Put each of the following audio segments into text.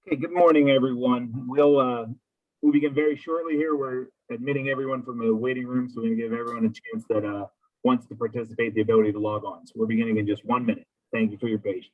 Okay, good morning, everyone. We'll begin very shortly here. We're admitting everyone from the waiting room, so we're going to give everyone a chance that wants to participate the ability to log on. So we're beginning in just 1 minute. Thank you for your patience.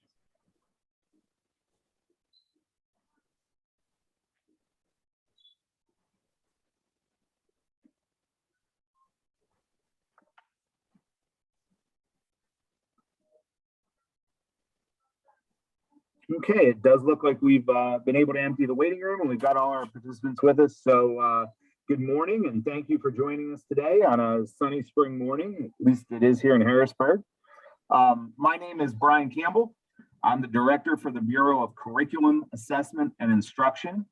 Okay, it does look like we've been able to empty the waiting room and we've got all our participants with us. So good morning and thank you for joining us today on a sunny spring morning. At least it is here in Harrisburg. My name is Brian Campbell. I'm the director for the Bureau of Curriculum Assessment and Instruction.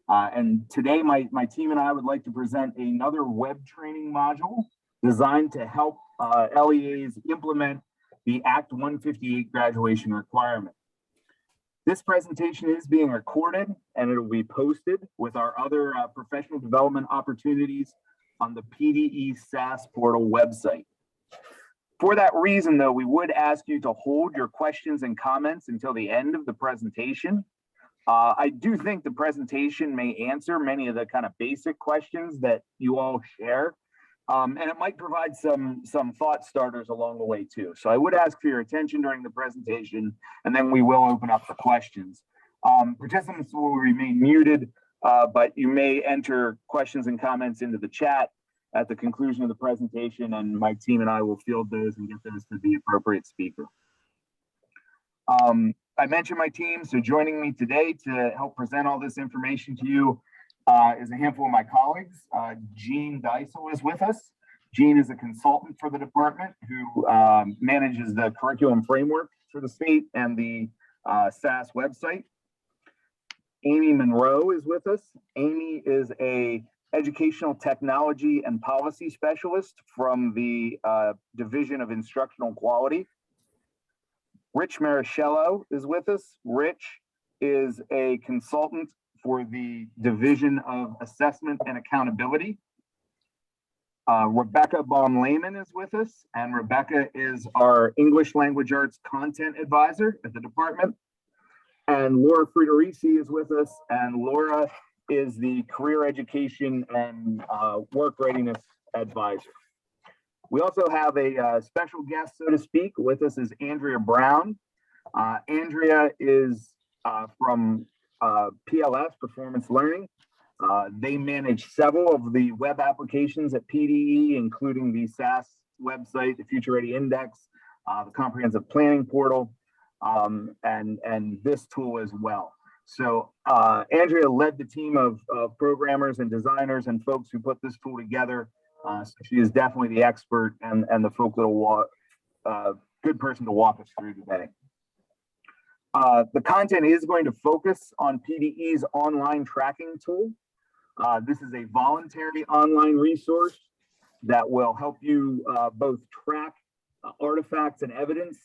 And today my team and I would like to present another web training module designed to help LEAs implement the Act 158 graduation requirement. This presentation is being recorded and it will be posted with our other professional development opportunities on the PDE SAS portal website. For that reason, though, we would ask you to hold your questions and comments until the end of the presentation. I do think the presentation may answer many of the kind of basic questions that you all share. And it might provide some thought starters along the way too. So I would ask for your attention during the presentation, and then we will open up for questions. Participants will remain muted, but you may enter questions and comments into the chat at the conclusion of the presentation, and my team and I will field those and get those to the appropriate speaker. I mentioned my team, so joining me today to help present all this information to you is a handful of my colleagues. Jean Deisel is with us. Jean is a consultant for the department who manages the curriculum framework for the state and the SAS website. Amy Monroe is with us. Amy is a educational technology and policy specialist from the Division of Instructional Quality. Rich Marichello is with us. Rich is a consultant for the Division of Assessment and Accountability. Rebecca Baum-Lehman is with us, and Rebecca is our English Language Arts Content Advisor at the department. And Laura Friederici is with us, and Laura is the Career Education and Work Readiness Advisor. We also have a special guest, so to speak, with us is Andrea Brown. Andrea is from PLS, Performance Learning. They manage several of the web applications at PDE, including the SAS website, the Future Ready Index, the Comprehensive Planning Portal, and this tool as well. So Andrea led the team of programmers and designers and folks who put this tool together. So she is definitely the expert and the folk that will good person to walk us through today. The content is going to focus on PDE's online tracking tool. This is a voluntary online resource that will help you both track artifacts and evidence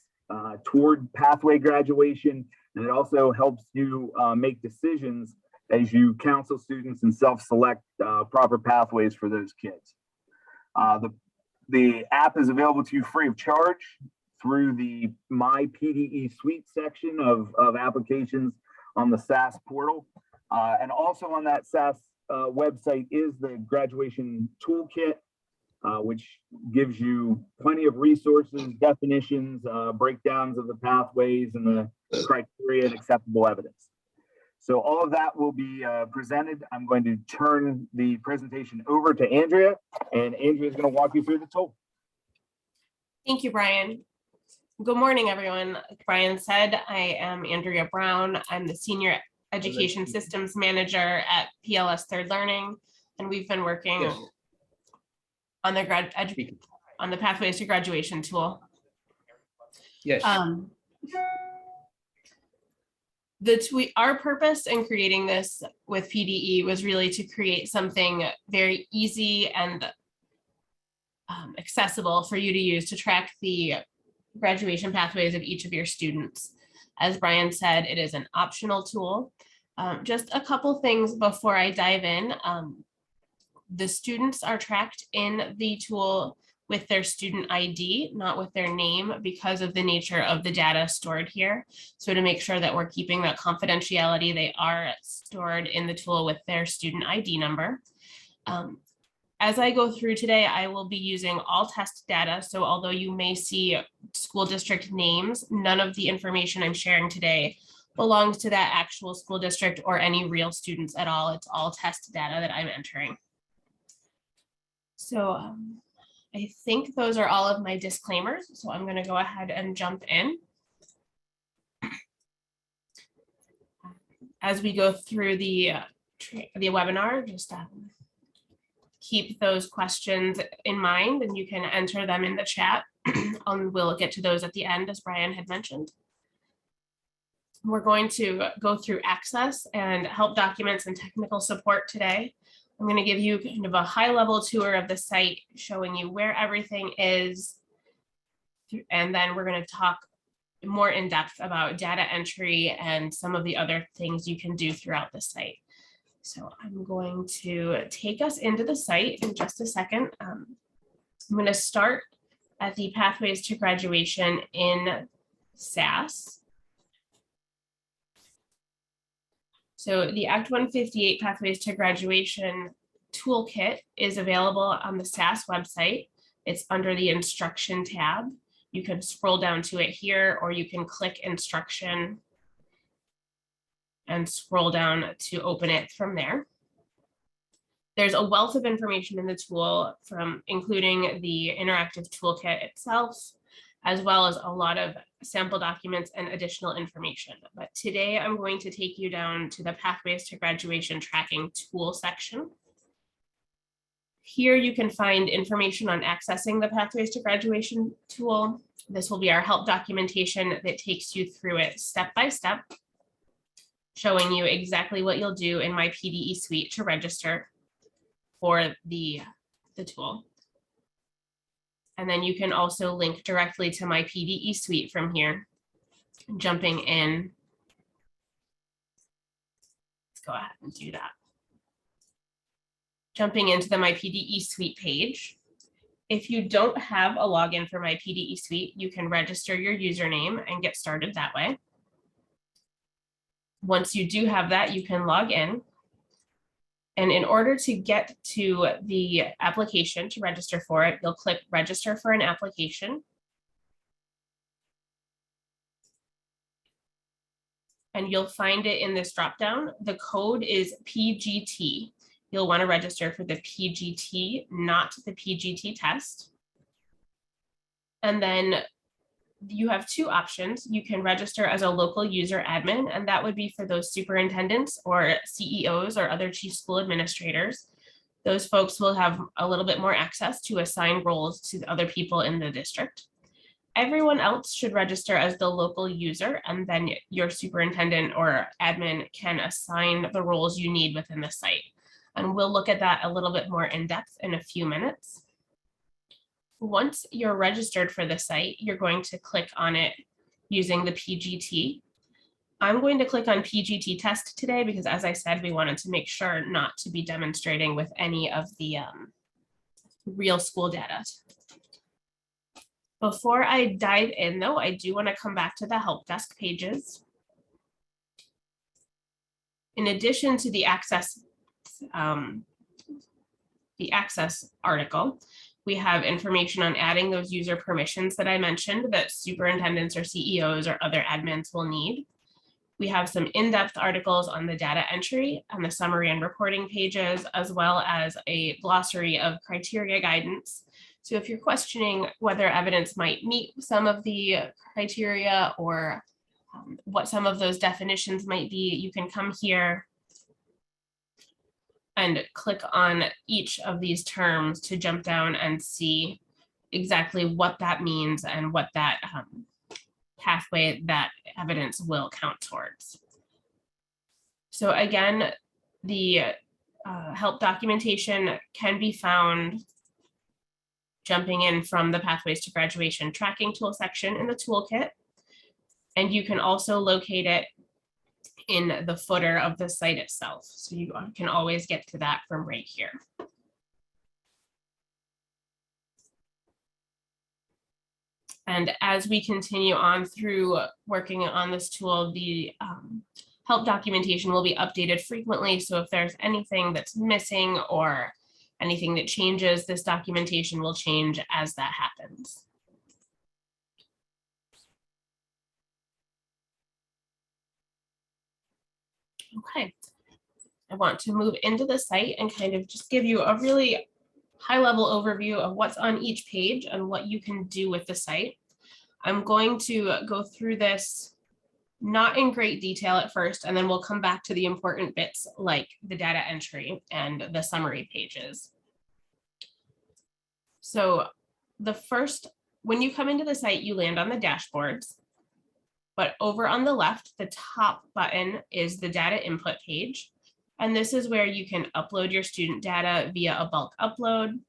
toward pathway graduation, and it also helps you make decisions as you counsel students and self-select proper pathways for those kids. The app is available to you free of charge through the My PDE Suite section of applications on the SAS portal. And also on that SAS website is the graduation toolkit, which gives you plenty of resources, definitions, breakdowns of the pathways and the criteria and acceptable evidence. So all of that will be presented. I'm going to turn the presentation over to Andrea, and Andrea is going to walk you through the tool. Thank you, Brian. Good morning, everyone. Like Brian said, I am Andrea Brown. I'm the Senior Education Systems Manager at PLS Third Learning, and we've been working on the Pathways to Graduation tool. Yes. Our purpose in creating this with PDE was really to create something very easy and accessible for you to use to track the graduation pathways of each of your students. As Brian said, it is an optional tool. Just a couple things before I dive in. The students are tracked in the tool with their student ID, not with their name, because of the nature of the data stored here. So to make sure that we're keeping that confidentiality, they are stored in the tool with their student ID number. As I go through today, I will be using all test data. So although you may see school district names, none of the information I'm sharing today belongs to that actual school district or any real students at all. It's all test data that I'm entering. So I think those are all of my disclaimers. So I'm going to go ahead and jump in. As we go through the webinar, just keep those questions in mind and you can enter them in the chat. We'll get to those at the end, as Brian had mentioned. We're going to go through access and help documents and technical support today. I'm going to give you kind of a high-level tour of the site, showing you where everything is. And then we're going to talk more in depth about data entry and some of the other things you can do throughout the site. So I'm going to take us into the site in just a second. I'm going to start at the Pathways to Graduation in SAS. So the Act 158 Pathways to Graduation Toolkit is available on the SAS website. It's under the Instruction tab. You can scroll down to it here, or you can click Instruction and scroll down to open it from there. There's a wealth of information in the tool, from including the interactive toolkit itself, as well as a lot of sample documents and additional information. But today I'm going to take you down to the Pathways to Graduation Tracking Tool section. Here you can find information on accessing the Pathways to Graduation tool. This will be our help documentation that takes you through it step by step, showing you exactly what you'll do in my PDE suite to register for the tool. And then you can also link directly to my PDE suite from here. Jumping in, let's go ahead and do that. Jumping into the My PDE Suite page. If you don't have a login for My PDE Suite, you can register your username and get started that way. Once you do have that, you can log in. And in order to get to the application to register for it, you'll click Register for an Application. And you'll find it in this dropdown. The code is PGT. You'll want to register for the PGT, not the PGT test. And then you have two options. You can register as a local user admin, and that would be for those superintendents or CEOs or other chief school administrators. Those folks will have a little bit more access to assign roles to other people in the district. Everyone else should register as the local user, and then your superintendent or admin can assign the roles you need within the site. And we'll look at that a little bit more in depth in a few minutes. Once you're registered for the site, you're going to click on it using the PGT. I'm going to click on PGT test today because, as I said, we wanted to make sure not to be demonstrating with any of the real school data. Before I dive in, though, I do want to come back to the help desk pages. In addition to the access article, we have information on adding those user permissions that I mentioned that superintendents or CEOs or other admins will need. We have some in-depth articles on the data entry and the summary and reporting pages, as well as a glossary of criteria guidance. So if you're questioning whether evidence might meet some of the criteria or what some of those definitions might be, you can come here and click on each of these terms to jump down and see exactly what that means and what that pathway that evidence will count towards. So again, the help documentation can be found jumping in from the Pathways to Graduation Tracking Tool section in the toolkit. And you can also locate it in the footer of the site itself. So you can always get to that from right here. And as we continue on through working on this tool, the help documentation will be updated frequently. So if there's anything that's missing or anything that changes, this documentation will change as that happens. Okay, I want to move into the site and kind of just give you a really high-level overview of what's on each page and what you can do with the site. I'm going to go through this not in great detail at first, and then we'll come back to the important bits like the data entry and the summary pages. So when you come into the site, you land on the dashboards. But over on the left, the top button is the data input page. And this is where you can upload your student data via a bulk upload.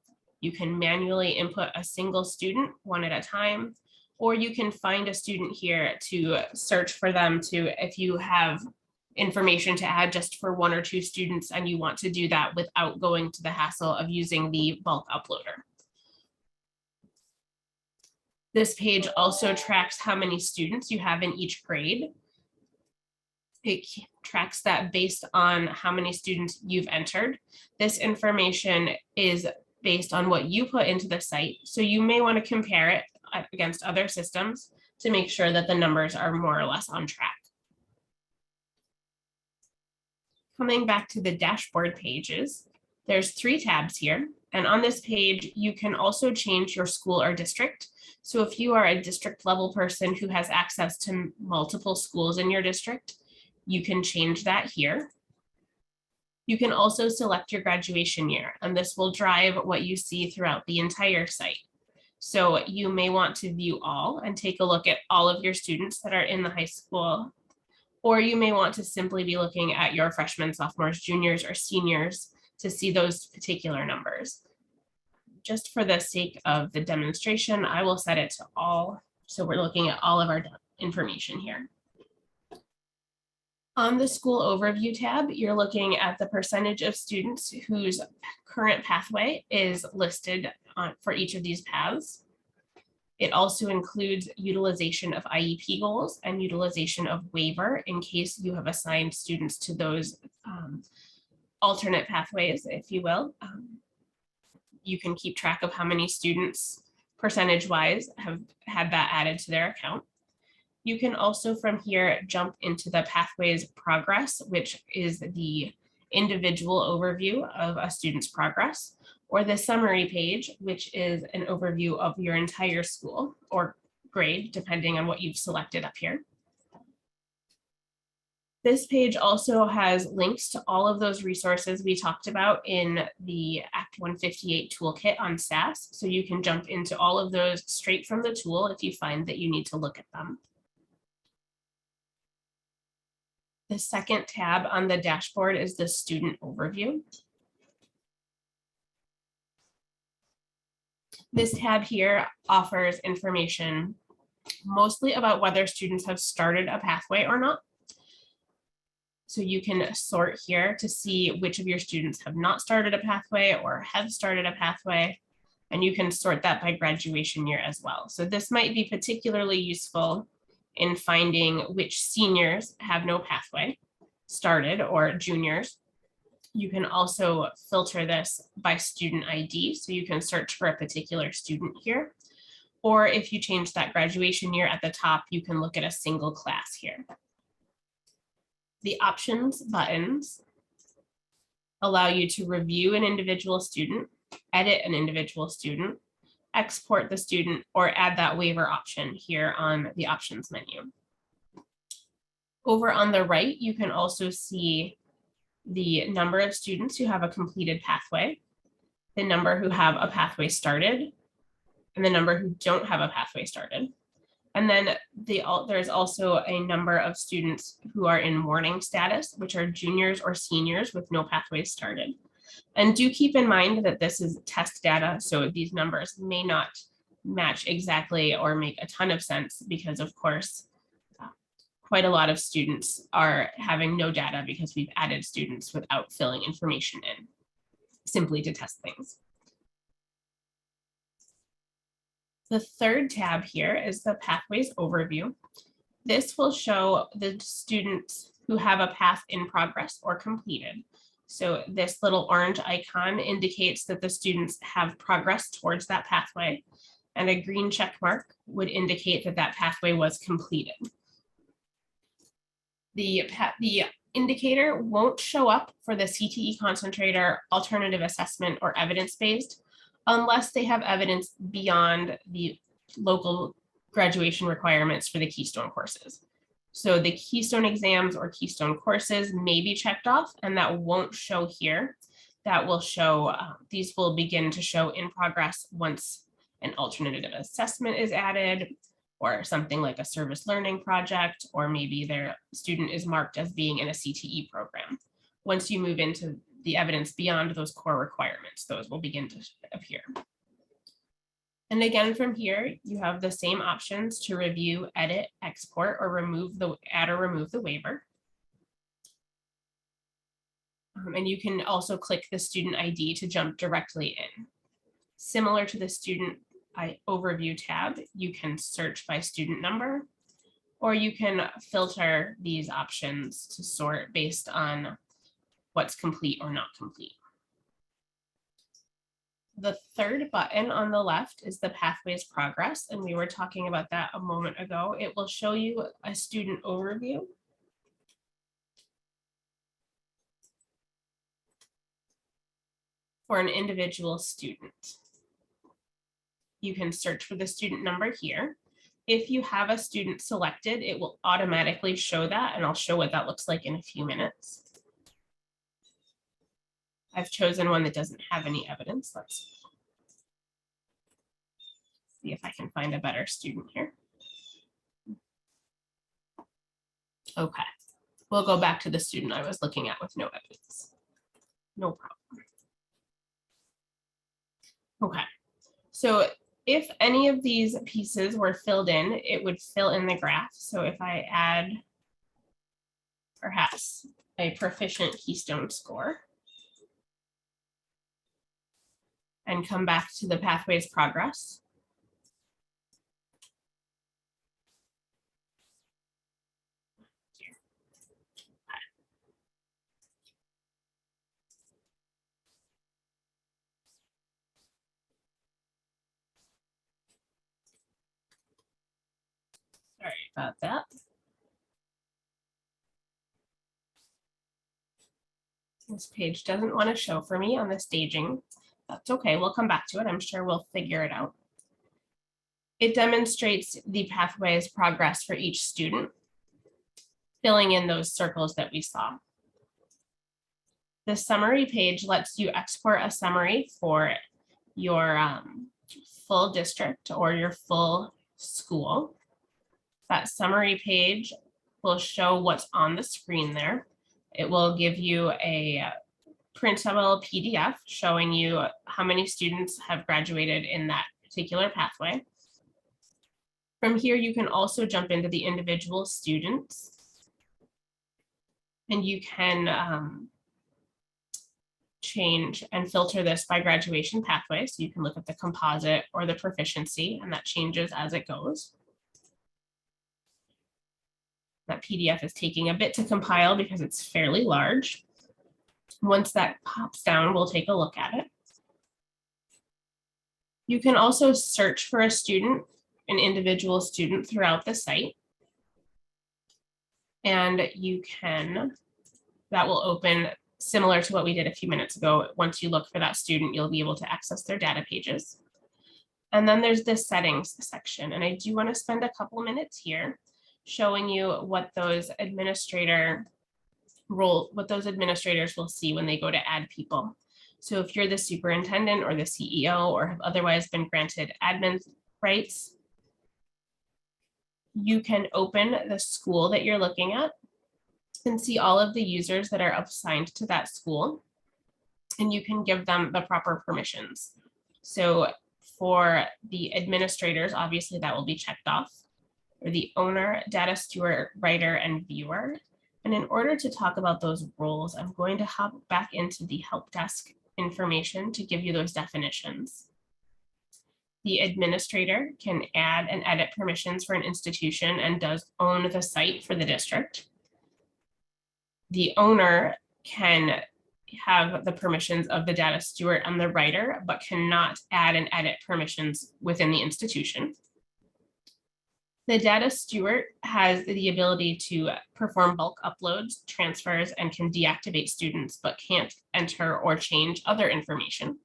You can manually input a single student one at a time, or you can find a student here to search for them if you have information to add just for one or two students and you want to do that without going to the hassle of using the bulk uploader. This page also tracks how many students you have in each grade. It tracks that based on how many students you've entered. This information is based on what you put into the site, so you may want to compare it against other systems to make sure that the numbers are more or less on track. Coming back to the dashboard pages, there's 3 tabs here. And on this page, you can also change your school or district. So if you are a district level person who has access to multiple schools in your district, you can change that here. You can also select your graduation year, and this will drive what you see throughout the entire site. So you may want to view all and take a look at all of your students that are in the high school, or you may want to simply be looking at your freshmen, sophomores, juniors, or seniors to see those particular numbers. Just for the sake of the demonstration, I will set it to all. So we're looking at all of our information here. On the school overview tab, you're looking at the percentage of students whose current pathway is listed for each of these paths. It also includes utilization of IEP goals and utilization of waiver in case you have assigned students to those alternate pathways, if you will. You can keep track of how many students percentage-wise have had that added to their account. You can also from here jump into the pathways progress, which is the individual overview of a student's progress, or the summary page, which is an overview of your entire school or grade, depending on what you've selected up here. This page also has links to all of those resources we talked about in the Act 158 toolkit on SAS. So you can jump into all of those straight from the tool if you find that you need to look at them. The second tab on the dashboard is the student overview. This tab here offers information mostly about whether students have started a pathway or not. So you can sort here to see which of your students have not started a pathway or have started a pathway, and you can sort that by graduation year as well. So this might be particularly useful in finding which seniors have no pathway started or juniors. You can also filter this by student ID, so you can search for a particular student here. Or if you change that graduation year at the top, you can look at a single class here. The options buttons allow you to review an individual student, edit an individual student, export the student, or add that waiver option here on the options menu. Over on the right, you can also see the number of students who have a completed pathway, the number who have a pathway started, and the number who don't have a pathway started. And then there's also a number of students who are in mourning status, which are juniors or seniors with no pathways started. And do keep in mind that this is test data, so these numbers may not match exactly or make a ton of sense because, of course, quite a lot of students are having no data because we've added students without filling information in, simply to test things. The third tab here is the Pathways Overview. This will show the students who have a path in progress or completed. So this little orange icon indicates that the students have progressed towards that pathway, and a green check mark would indicate that that pathway was completed. The indicator won't show up for the CTE concentrator, alternative assessment, or evidence-based unless they have evidence beyond the local graduation requirements for the Keystone courses. So the Keystone exams or Keystone courses may be checked off, and that won't show here. That will show, these will begin to show in progress once an alternative assessment is added, or something like a service learning project, or maybe their student is marked as being in a CTE program. Once you move into the evidence beyond those core requirements, those will begin to appear. And again, from here, you have the same options to review, edit, export, or add or remove the waiver. And you can also click the student ID to jump directly in. Similar to the student overview tab, you can search by student number, or you can filter these options to sort based on what's complete or not complete. The third button on the left is the Pathways Progress, and we were talking about that a moment ago. It will show you a student overview. For an individual student. You can search for the student number here. If you have a student selected, it will automatically show that, and I'll show what that looks like in a few minutes. I've chosen one that doesn't have any evidence. Let's see if I can find a better student here. Okay, we'll go back to the student I was looking at with no evidence. No problem. Okay, so if any of these pieces were filled in, it would fill in the graph. So if I add perhaps a proficient Keystone score and come back to the Pathways Progress, sorry about that. This page doesn't want to show for me on the staging. That's okay, we'll come back to it. I'm sure we'll figure it out. It demonstrates the Pathways Progress for each student, filling in those circles that we saw. The summary page lets you export a summary for your full district or your full school. That summary page will show what's on the screen there. It will give you a printable PDF showing you how many students have graduated in that particular pathway. From here, you can also jump into the individual students, and you can change and filter this by graduation pathway. So you can look at the composite or the proficiency, and that changes as it goes. That PDF is taking a bit to compile because it's fairly large. Once that pops down, we'll take a look at it. You can also search for a student, an individual student throughout the site. And you can, that will open similar to what we did a few minutes ago. Once you look for that student, you'll be able to access their data pages. And then there's this settings section. And I do want to spend a couple minutes here showing you what those administrators will see when they go to add people. So if you're the superintendent or the CEO or have otherwise been granted admin rights, you can open the school that you're looking at and see all of the users that are assigned to that school, and you can give them the proper permissions. So for the administrators, obviously that will be checked off, or the owner, data steward, writer, and viewer. And in order to talk about those roles, I'm going to hop back into the help desk information to give you those definitions. The administrator can add and edit permissions for an institution and does own the site for the district. The owner can have the permissions of the data steward and the writer, but cannot add and edit permissions within the institution. The data steward has the ability to perform bulk uploads, transfers, and can deactivate students, but can't enter or change other information.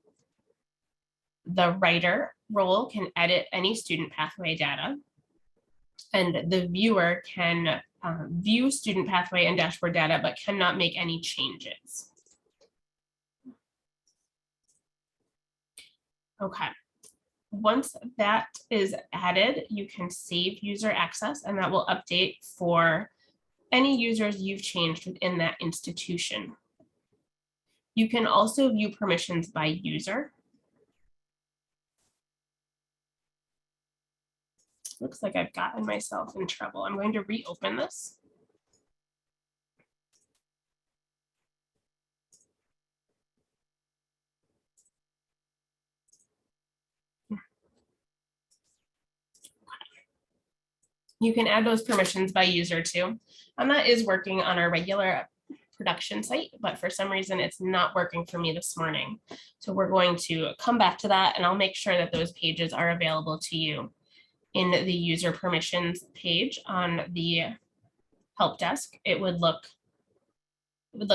The writer role can edit any student pathway data, and the viewer can view student pathway and dashboard data, but cannot make any changes. Okay. Once that is added, you can save user access, and that will update for any users you've changed within that institution. You can also view permissions by user. Looks like I've gotten myself in trouble. I'm going to reopen this. You can add those permissions by user too. And that is working on our regular production site, but for some reason it's not working for me this morning. So we're going to come back to that, and I'll make sure that those pages are available to you in the user permissions page on the help desk. It would look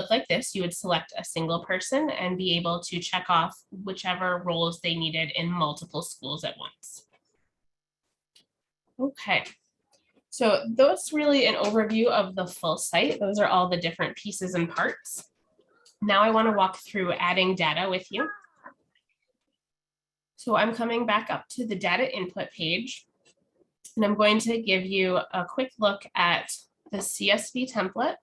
like this. You would select a single person and be able to check off whichever roles they needed in multiple schools at once. Okay. So that's really an overview of the full site. Those are all the different pieces and parts. Now I want to walk through adding data with you. So I'm coming back up to the data input page, and I'm going to give you a quick look at the CSV template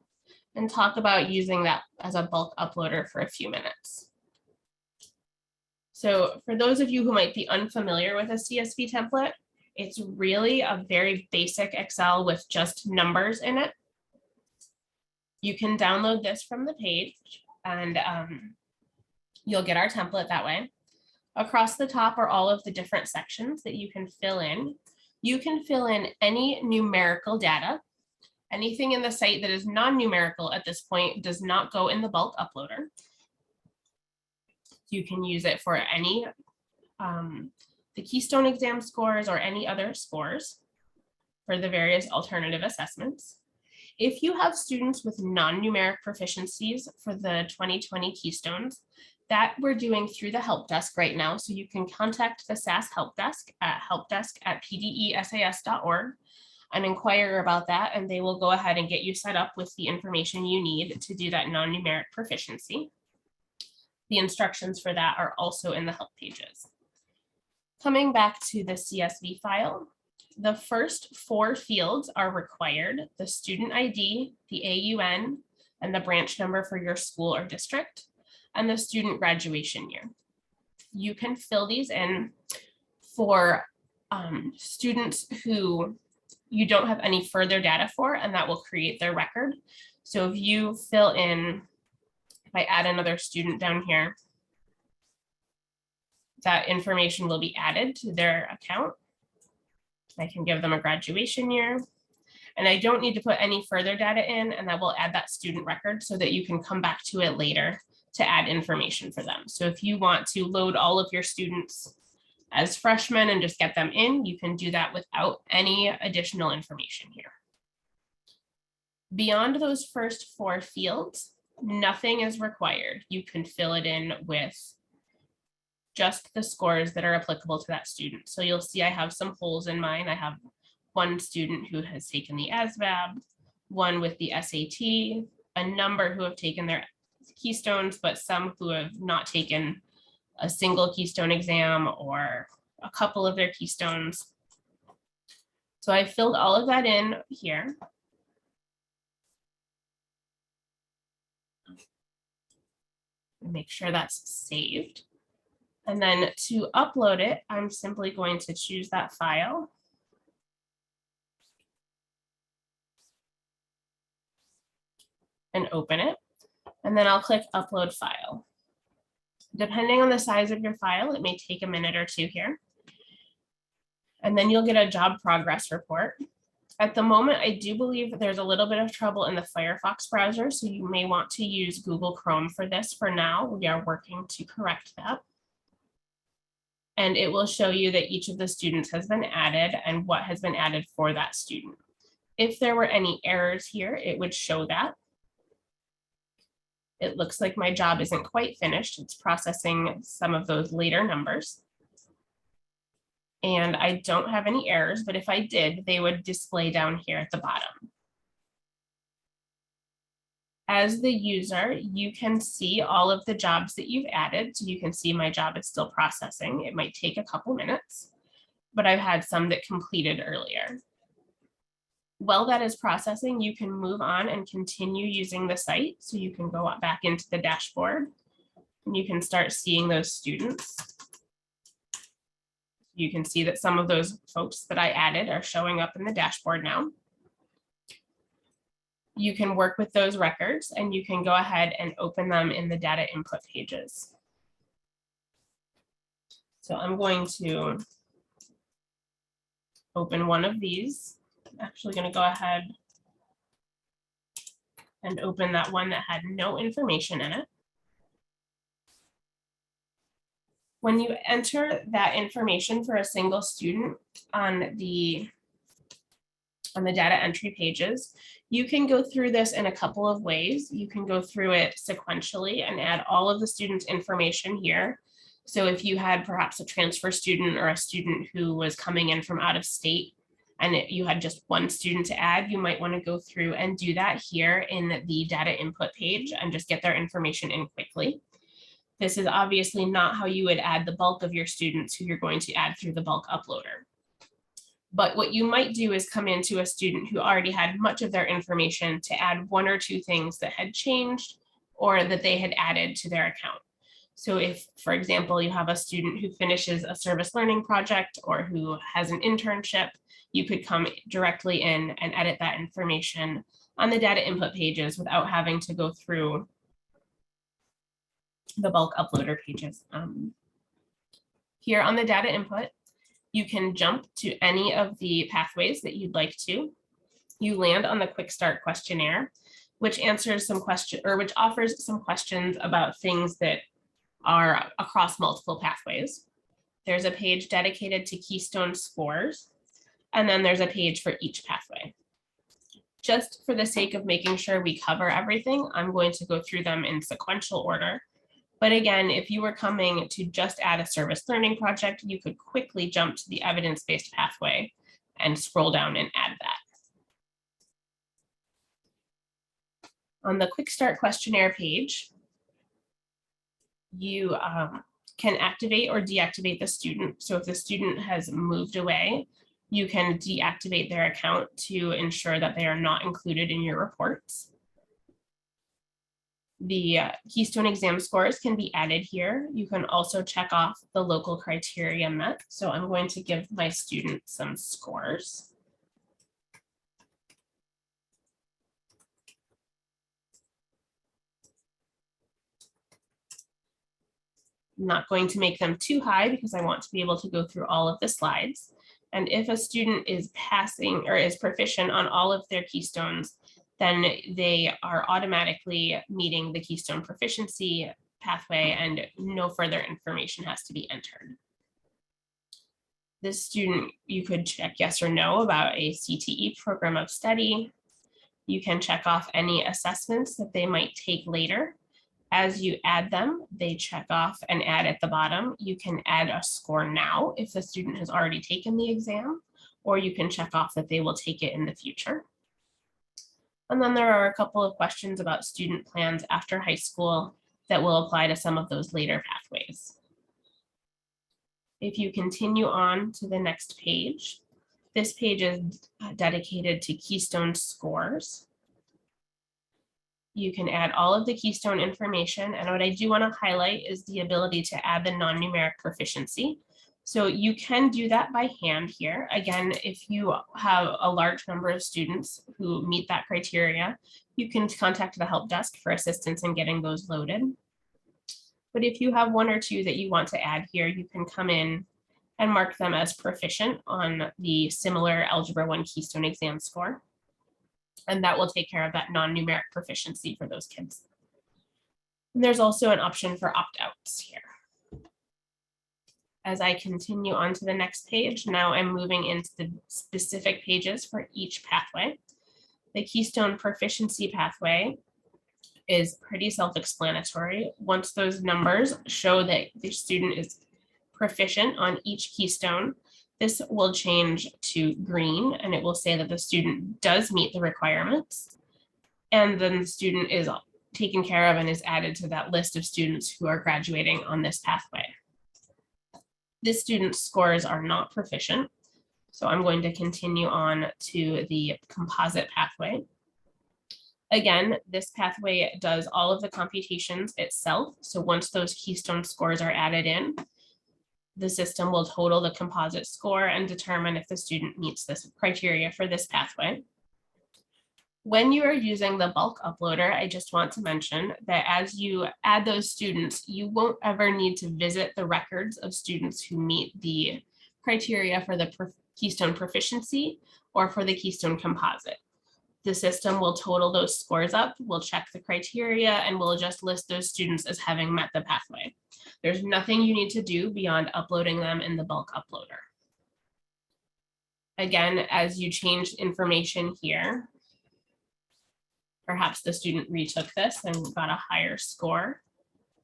and talk about using that as a bulk uploader for a few minutes. So for those of you who might be unfamiliar with a CSV template, it's really a very basic Excel with just numbers in it. You can download this from the page, and you'll get our template that way. Across the top are all of the different sections that you can fill in. You can fill in any numerical data. Anything in the site that is non-numerical at this point does not go in the bulk uploader. You can use it for any the Keystone exam scores or any other scores for the various alternative assessments. If you have students with non-numeric proficiencies for the 2020 Keystones, that we're doing through the help desk right now. So you can contact the SAS help desk at helpdesk@pdesas.org and inquire about that, and they will go ahead and get you set up with the information you need to do that non-numeric proficiency. The instructions for that are also in the help pages. Coming back to the CSV file, the first 4 fields are required: the student ID, the AUN, and the branch number for your school or district, and the student graduation year. You can fill these in for students who you don't have any further data for, and that will create their record. So if you fill in, if I add another student down here, that information will be added to their account. I can give them a graduation year, and I don't need to put any further data in, and that will add that student record so that you can come back to it later to add information for them. So if you want to load all of your students as freshmen and just get them in, you can do that without any additional information here. Beyond those first 4 fields, nothing is required. You can fill it in with just the scores that are applicable to that student. So you'll see I have some holes in mine. I have one student who has taken the ASVAB, one with the SAT, a number who have taken their Keystones, but some who have not taken a single Keystone exam or a couple of their Keystones. So I filled all of that in here. Make sure that's saved. And then to upload it, I'm simply going to choose that file. And open it. And then I'll click upload file. Depending on the size of your file, it may take a minute or two here. And then you'll get a job progress report. At the moment, I do believe there's a little bit of trouble in the Firefox browser, so you may want to use Google Chrome for this for now. We are working to correct that. And it will show you that each of the students has been added and what has been added for that student. If there were any errors here, it would show that. It looks like my job isn't quite finished. It's processing some of those later numbers. And I don't have any errors, but if I did, they would display down here at the bottom. As the user, you can see all of the jobs that you've added. So you can see my job is still processing. It might take a couple minutes, but I've had some that completed earlier. While that is processing, you can move on and continue using the site. So you can go back into the dashboard and you can start seeing those students. You can see that some of those folks that I added are showing up in the dashboard now. You can work with those records and you can go ahead and open them in the data input pages. So I'm going to open one of these. I'm actually going to go ahead and open that one that had no information in it. When you enter that information for a single student on the data entry pages, you can go through this in a couple of ways. You can go through it sequentially and add all of the students' information here. So if you had perhaps a transfer student or a student who was coming in from out of state and you had just one student to add, you might want to go through and do that here in the data input page and just get their information in quickly. This is obviously not how you would add the bulk of your students who you're going to add through the bulk uploader. But what you might do is come into a student who already had much of their information to add one or two things that had changed or that they had added to their account. So if, for example, you have a student who finishes a service learning project or who has an internship, you could come directly in and edit that information on the data input pages without having to go through the bulk uploader pages. Here on the data input, you can jump to any of the pathways that you'd like to. You land on the quick start questionnaire, which answers some questions or which offers some questions about things that are across multiple pathways. There's a page dedicated to Keystone scores, and then there's a page for each pathway. Just for the sake of making sure we cover everything, I'm going to go through them in sequential order. But again, if you were coming to just add a service learning project, you could quickly jump to the evidence-based pathway and scroll down and add that. On the quick start questionnaire page, you can activate or deactivate the student. So if the student has moved away, you can deactivate their account to ensure that they are not included in your reports. The Keystone exam scores can be added here. You can also check off the local criteria met. So I'm going to give my student some scores. I'm not going to make them too high because I want to be able to go through all of the slides. And if a student is passing or is proficient on all of their Keystones, then they are automatically meeting the Keystone proficiency pathway and no further information has to be entered. This student, you could check yes or no about a CTE program of study. You can check off any assessments that they might take later. As you add them, they check off and add at the bottom. You can add a score now if the student has already taken the exam, or you can check off that they will take it in the future. And then there are a couple of questions about student plans after high school that will apply to some of those later pathways. If you continue on to the next page, this page is dedicated to Keystone scores. You can add all of the Keystone information. And what I do want to highlight is the ability to add the non-numeric proficiency. So you can do that by hand here. Again, if you have a large number of students who meet that criteria, you can contact the help desk for assistance in getting those loaded. But if you have one or two that you want to add here, you can come in and mark them as proficient on the similar Algebra 1 Keystone exam score. And that will take care of that non-numeric proficiency for those kids. And there's also an option for opt-outs here. As I continue on to the next page, now I'm moving into the specific pages for each pathway. The Keystone Proficiency pathway is pretty self-explanatory. Once those numbers show that the student is proficient on each Keystone, this will change to green, and it will say that the student does meet the requirements. And then the student is taken care of and is added to that list of students who are graduating on this pathway. This student's scores are not proficient, so I'm going to continue on to the composite pathway. Again, this pathway does all of the computations itself. So once those Keystone scores are added in, the system will total the composite score and determine if the student meets this criteria for this pathway. When you are using the bulk uploader, I just want to mention that as you add those students, you won't ever need to visit the records of students who meet the criteria for the Keystone Proficiency or for the Keystone Composite. The system will total those scores up, will check the criteria, and will just list those students as having met the pathway. There's nothing you need to do beyond uploading them in the bulk uploader. Again, as you change information here, perhaps the student retook this and got a higher score,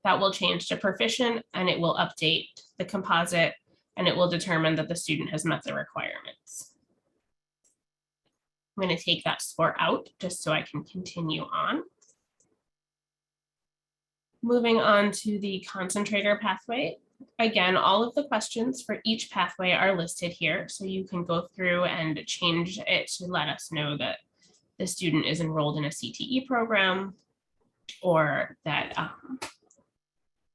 that will change to proficient, and it will update the composite, and it will determine that the student has met the requirements. I'm going to take that score out just so I can continue on. Moving on to the concentrator pathway. Again, all of the questions for each pathway are listed here, so you can go through and change it to let us know that the student is enrolled in a CTE program, or that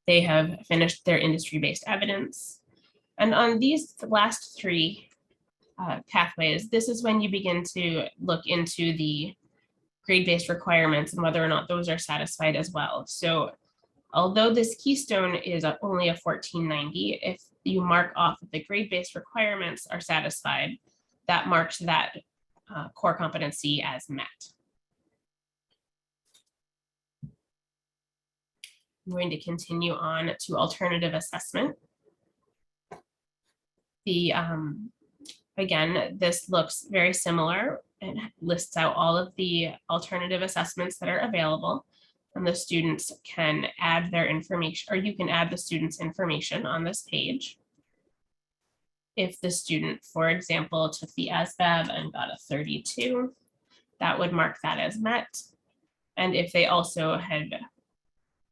they have finished their industry-based evidence. And on these last three pathways, this is when you begin to look into the grade-based requirements and whether or not those are satisfied as well. So although this Keystone is only a 1490, if you mark off that the grade-based requirements are satisfied, that marks that core competency as met. I'm going to continue on to alternative assessment. Again, this looks very similar. It lists out all of the alternative assessments that are available, and the students can add their information, or you can add the student's information on this page. If the student, for example, took the ASVAB and got a 32, that would mark that as met. And if they also had,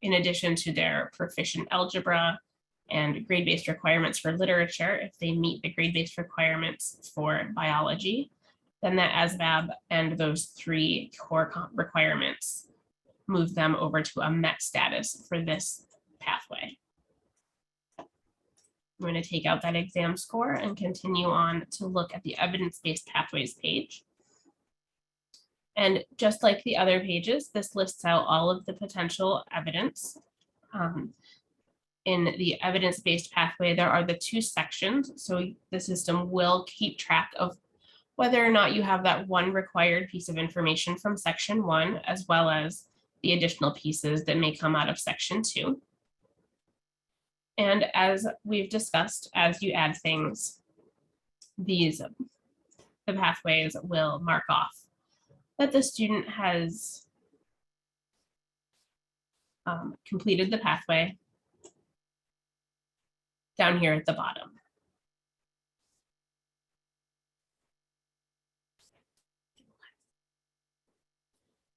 in addition to their proficient algebra and grade-based requirements for literature, if they meet the grade-based requirements for biology, then that ASVAB and those three core requirements move them over to a met status for this pathway. I'm going to take out that exam score and continue on to look at the evidence-based pathways page. And just like the other pages, this lists out all of the potential evidence. In the evidence-based pathway, there are the two sections. So the system will keep track of whether or not you have that one required piece of information from section 1, as well as the additional pieces that may come out of section 2. And as we've discussed, as you add things, the pathways will mark off that the student has completed the pathway down here at the bottom.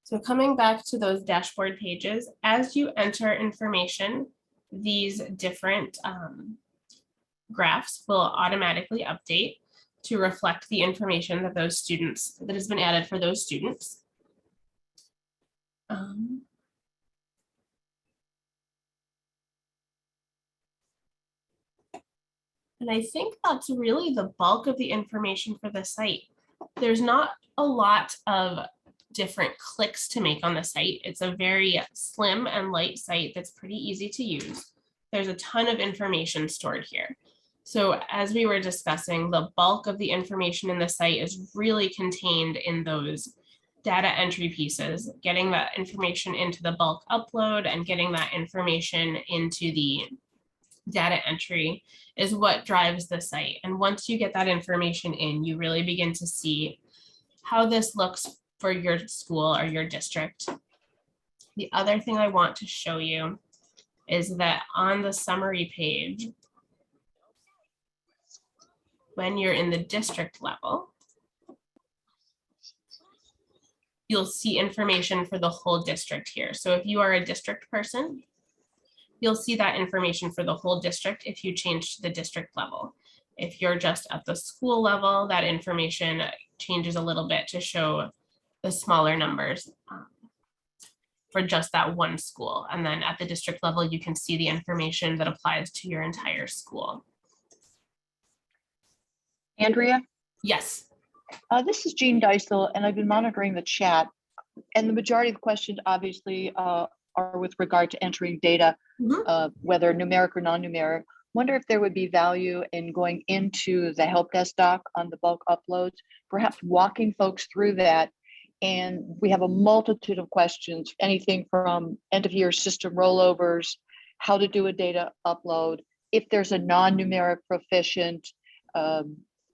So coming back to those dashboard pages, as you enter information, these different graphs will automatically update to reflect the information that those students, that has been added for those students. And I think that's really the bulk of the information for the site. There's not a lot of different clicks to make on the site. It's a very slim and light site that's pretty easy to use. There's a ton of information stored here. So as we were discussing, the bulk of the information in the site is really contained in those data entry pieces, getting that information into the bulk upload and getting that information into the data entry is what drives the site. And once you get that information in, you really begin to see how this looks for your school or your district. The other thing I want to show you is that on the summary page, when you're in the district level, you'll see information for the whole district here. So if you are a district person, you'll see that information for the whole district if you change to the district level. If you're just at the school level, that information changes a little bit to show the smaller numbers for just that one school. And then at the district level, you can see the information that applies to your entire school. Andrea, Yes. this is Jean Deisel, and I've been monitoring the chat. And the majority of the questions obviously are with regard to entering data, whether numeric or non-numeric. Wonder if there would be value in going into the help desk doc on the bulk uploads, perhaps walking folks through that. And we have a multitude of questions, anything from end of year system rollovers, how to do a data upload, if there's a non-numeric proficient,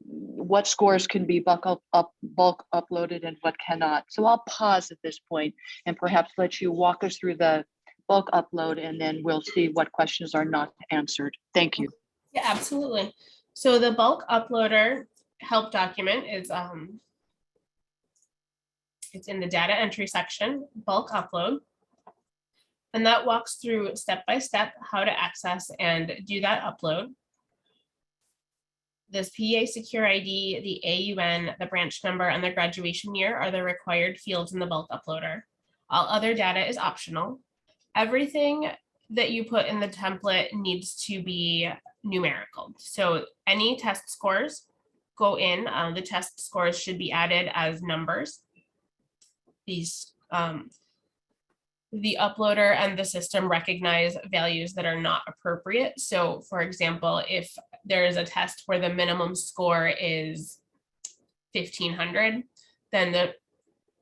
what scores can be bulk uploaded and what cannot. So I'll pause at this point and perhaps let you walk us through the bulk upload, and then we'll see what questions are not answered. Thank you. Yeah, absolutely. So the bulk uploader help document is it's in the data entry section, bulk upload. And that walks through step by step how to access and do that upload. This PA Secure ID, the AUN, the branch number, and the graduation year are the required fields in the bulk uploader. All other data is optional. Everything that you put in the template needs to be numerical. So any test scores go in, the test scores should be added as numbers. These, the uploader and the system recognize values that are not appropriate. So for example, if there is a test where the minimum score is 1500, then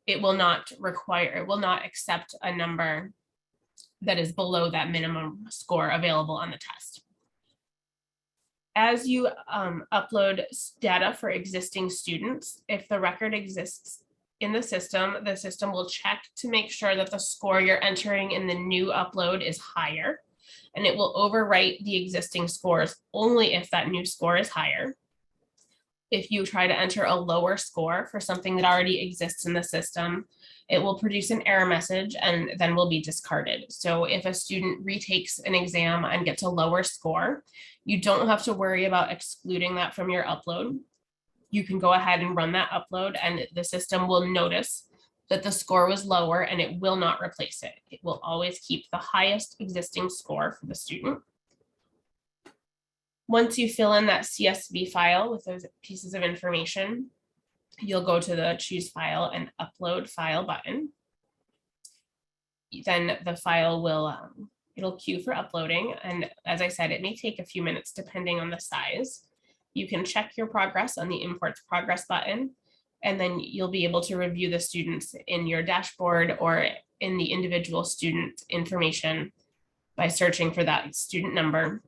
it will not accept a number that is below that minimum score available on the test. As you upload data for existing students, if the record exists in the system will check to make sure that the score you're entering in the new upload is higher, and it will overwrite the existing scores only if that new score is higher. If you try to enter a lower score for something that already exists in the system, it will produce an error message and then will be discarded. So if a student retakes an exam and gets a lower score, you don't have to worry about excluding that from your upload. You can go ahead and run that upload, and the system will notice that the score was lower and it will not replace it. It will always keep the highest existing score for the student. Once you fill in that CSV file with those pieces of information, you'll go to the choose file and upload file button. Then the file will, it'll queue for uploading. And as I said, it may take a few minutes depending on the size. You can check your progress on the imports progress button, and then you'll be able to review the students in your dashboard or in the individual student information by searching for that student number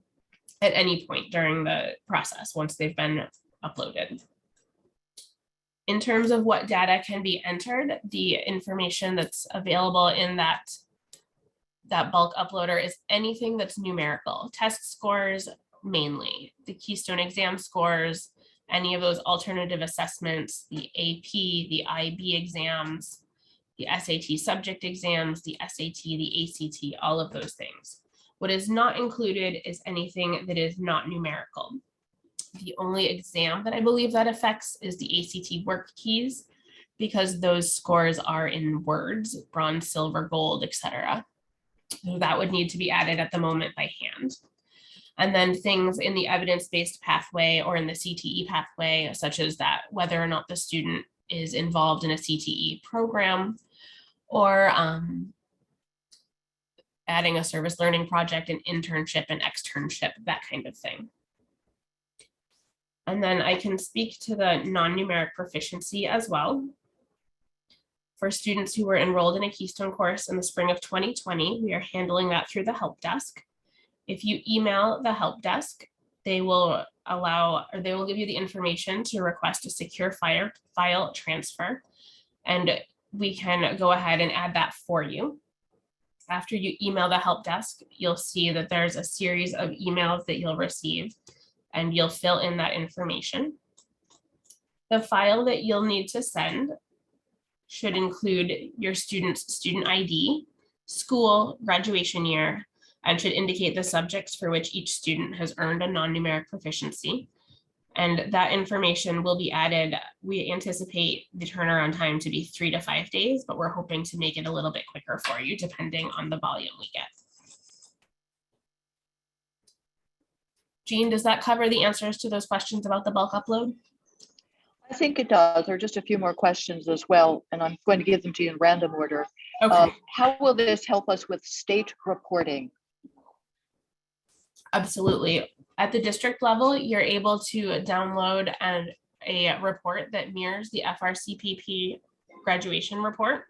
at any point during the process once they've been uploaded. In terms of what data can be entered, the information that's available in that bulk uploader is anything that's numerical, test scores, mainly the Keystone exam scores, any of those alternative assessments, the AP, the IB exams, the SAT subject exams, the SAT, the ACT, all of those things. What is not included is anything that is not numerical. The only exam that I believe that affects is the ACT work keys, because those scores are in words, bronze, silver, gold, etc. So that would need to be added at the moment by hand. And then things in the evidence-based pathway or in the CTE pathway, such as that whether or not the student is involved in a CTE program or adding a service learning project, an internship, an externship, that kind of thing. And then I can speak to the non-numeric proficiency as well. For students who were enrolled in a Keystone course in the spring of 2020, we are handling that through the help desk. If you email the help desk, they will give you the information to request a secure file transfer, and we can go ahead and add that for you. After you email the help desk, you'll see that there's a series of emails that you'll receive, and you'll fill in that information. The file that you'll need to send should include your student's student ID, school, graduation year, and should indicate the subjects for which each student has earned a non-numeric proficiency. And that information will be added. We anticipate the turnaround time to be 3 to 5 days, but we're hoping to make it a little bit quicker for you depending on the volume we get. Jean, does that cover the answers to those questions about the bulk upload? I think it does. There are just a few more questions as well, and I'm going to give them to you in random order. Okay. How will this help us with state reporting? Absolutely. At the district level, you're able to download a report that mirrors the FRCPP graduation report.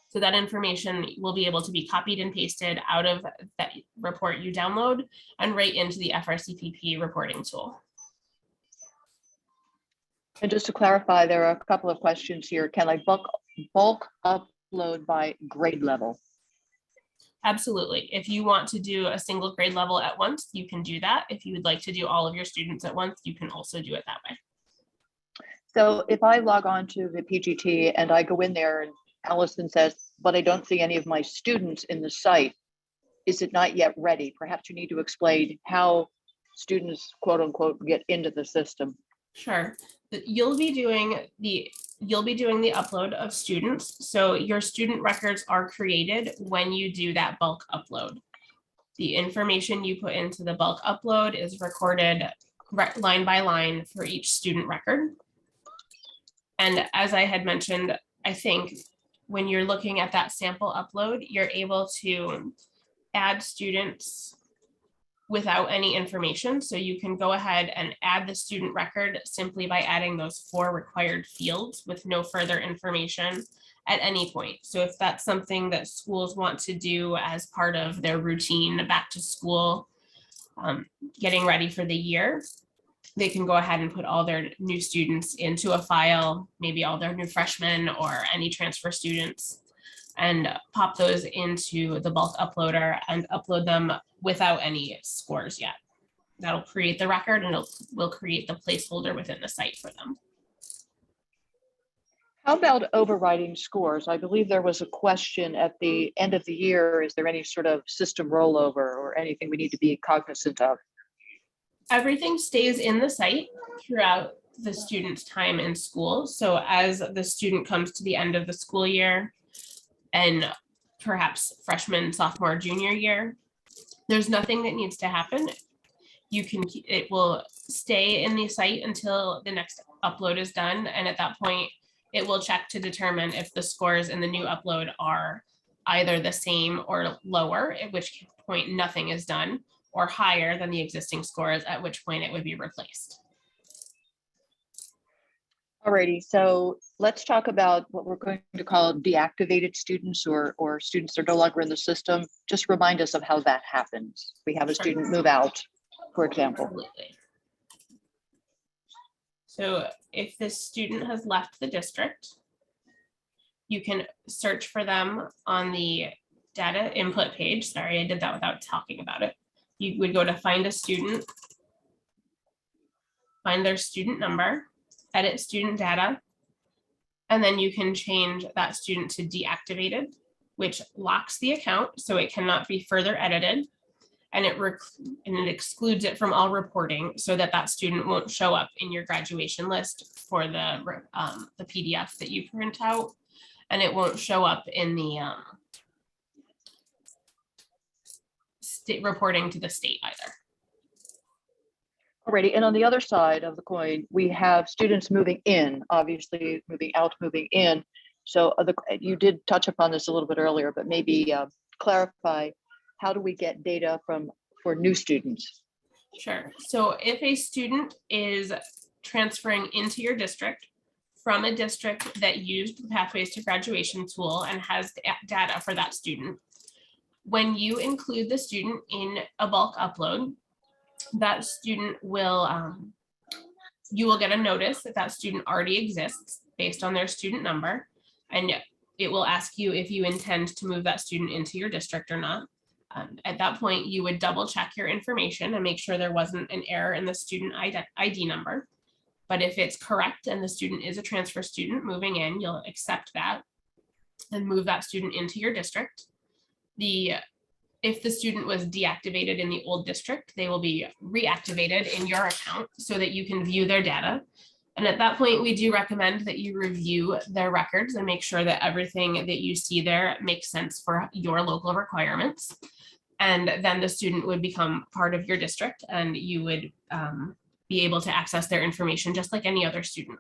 So that information will be able to be copied and pasted out of that report you download and right into the FRCPP reporting tool. And just to clarify, there are a couple of questions here. Can I bulk upload by grade level? Absolutely. If you want to do a single grade level at once, you can do that. If you would like to do all of your students at once, you can also do it that way. So if I log on to the PGT and I go in there and Allison says, but I don't see any of my students in the site, is it not yet ready? Perhaps you need to explain how students, quote unquote, get into the system. Sure. You'll be doing the upload of students. So your student records are created when you do that bulk upload. The information you put into the bulk upload is recorded line by line for each student record. And as I had mentioned, I think when you're looking at that sample upload, you're able to add students without any information. So you can go ahead and add the student record simply by adding those 4 required fields with no further information at any point. So if that's something that schools want to do as part of their routine back to school, getting ready for the year, they can go ahead and put all their new students into a file, maybe all their new freshmen or any transfer students, and pop those into the bulk uploader and upload them without any scores yet. That'll create the record and will create the placeholder within the site for them. How about overriding scores? I believe there was a question at the end of the year. Is there any sort of system rollover or anything we need to be cognizant of? Everything stays in the site throughout the student's time in school. So as the student comes to the end of the school year and perhaps freshman, sophomore, junior year, there's nothing that needs to happen. It will stay in the site until the next upload is done. And at that point, it will check to determine if the scores in the new upload are either the same or lower, at which point nothing is done, or higher than the existing scores, at which point it would be replaced. Alrighty, so let's talk about what we're going to call deactivated students or students that are no longer in the system. Just remind us of how that happens. We have a student move out, for example. Absolutely. So if this student has left the district, you can search for them on the data input page. Sorry, I did that without talking about it. You would go to find a student, find their student number, edit student data, and then you can change that student to deactivated, which locks the account so it cannot be further edited, and it excludes it from all reporting so that that student won't show up in your graduation list for the PDF that you print out, and it won't show up in the state reporting to the state either. Alrighty, and on the other side of the coin, we have students moving in, obviously moving out, moving in. So you did touch upon this a little bit earlier, but maybe clarify, how do we get data for new students? Sure. So if a student is transferring into your district from a district that used the Pathways to Graduation tool and has data for that student, when you include the student in a bulk upload, that student will, you will get a notice that that student already exists based on their student number. And it will ask you if you intend to move that student into your district or not. At that point, you would double check your information and make sure there wasn't an error in the student ID number. But if it's correct and the student is a transfer student moving in, you'll accept that and move that student into your district. If the student was deactivated in the old district, they will be reactivated in your account so that you can view their data. And at that point, we do recommend that you review their records and make sure that everything that you see there makes sense for your local requirements. And then the student would become part of your district and you would be able to access their information just like any other student.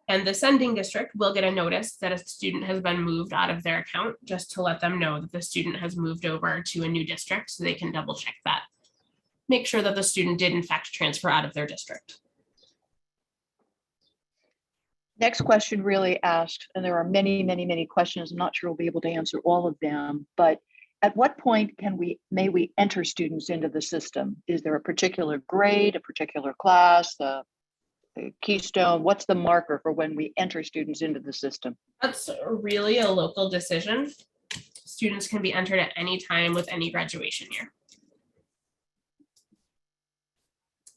And the sending district will get a notice that a student has been moved out of their account, just to let them know that the student has moved over to a new district so they can double check that. Make sure that the student did in fact transfer out of their district. Next question really asked, and there are many, many, many questions. I'm not sure we'll be able to answer all of them, but at what point may we enter students into the system? Is there a particular grade, a particular class, a keystone? What's the marker for when we enter students into the system? That's really a local decision. Students can be entered at any time with any graduation year.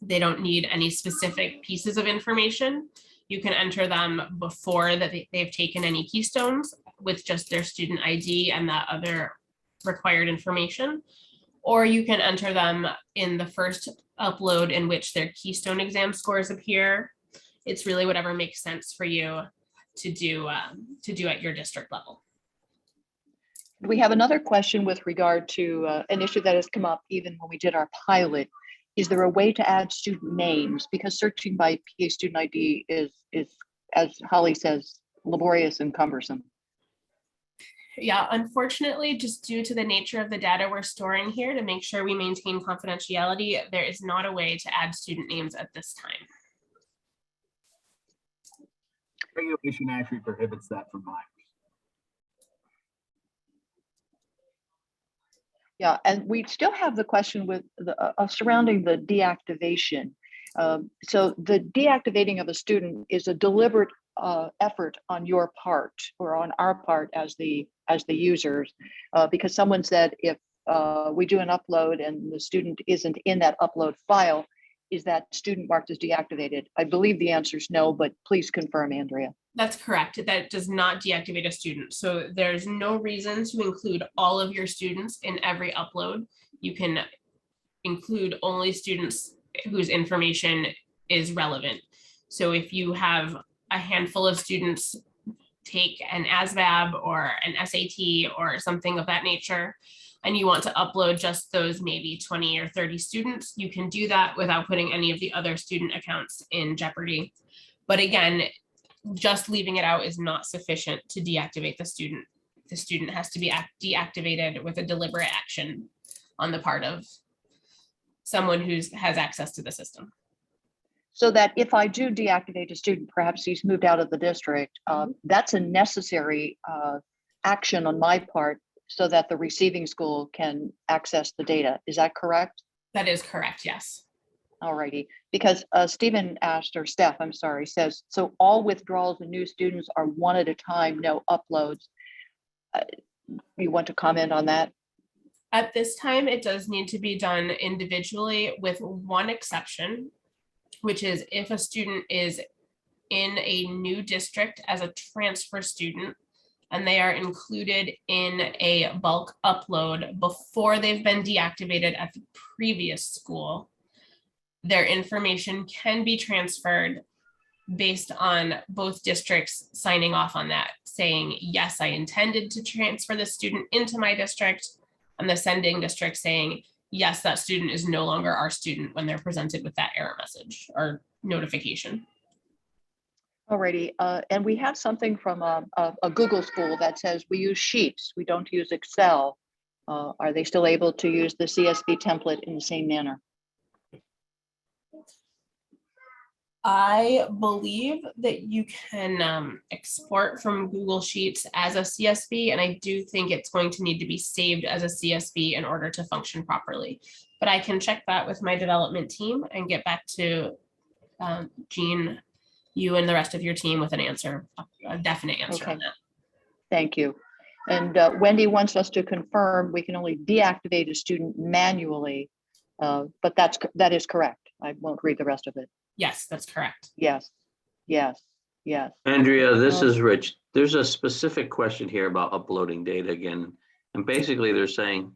They don't need any specific pieces of information. You can enter them before that they've taken any keystones with just their student ID and that other required information, or you can enter them in the first upload in which their keystone exam scores appear. It's really whatever makes sense for you to do at your district level. We have another question with regard to an issue that has come up even when we did our pilot. Is there a way to add student names? Because searching by PA student ID is, as Holly says, laborious and cumbersome. Yeah, unfortunately, just due to the nature of the data we're storing here to make sure we maintain confidentiality, there is not a way to add student names at this time. Regulation actually prohibits that from minors. Yeah, and we still have the question with the surrounding the deactivation. So the deactivating of a student is a deliberate effort on your part or on our part as the users, because someone said if we do an upload and the student isn't in that upload file, is that student marked as deactivated? I believe the answer is no, but please confirm, Andrea. That's correct. That does not deactivate a student. So there's no reason to include all of your students in every upload. You can include only students whose information is relevant. So if you have a handful of students take an ASVAB or an SAT or something of that nature, and you want to upload just those maybe 20 or 30 students, you can do that without putting any of the other student accounts in jeopardy. But again, just leaving it out is not sufficient to deactivate the student. The student has to be deactivated with a deliberate action on the part of someone who has access to the system. So that if I do deactivate a student, perhaps he's moved out of the district, that's a necessary action on my part so that the receiving school can access the data. Is that correct? That is correct, yes. All righty, because Stephen asked, or Steph, I'm sorry, says, so all withdrawals and new students are one at a time, no uploads. You want to comment on that? At this time, it does need to be done individually with one exception, which is if a student is in a new district as a transfer student and they are included in a bulk upload before they've been deactivated at the previous school, their information can be transferred based on both districts signing off on that, saying, yes, I intended to transfer the student into my district, and the sending district saying, yes, that student is no longer our student when they're presented with that error message or notification. Alrighty, and we have something from a Google school that says we use Sheets, we don't use Excel. Are they still able to use the CSV template in the same manner? I believe that you can export from Google Sheets as a CSV, and I do think it's going to need to be saved as a CSV in order to function properly. But I can check that with my development team and get back to Jean, you and the rest of your team with an answer, a definite answer on Okay. that. Thank you. And Wendy wants us to confirm we can only deactivate a student manually, but that is correct. I won't read the rest of it. Yes, that's correct. Yes, yes, yes. Andrea, this Um, is Rich. There's a specific question here about uploading data again. And basically they're saying,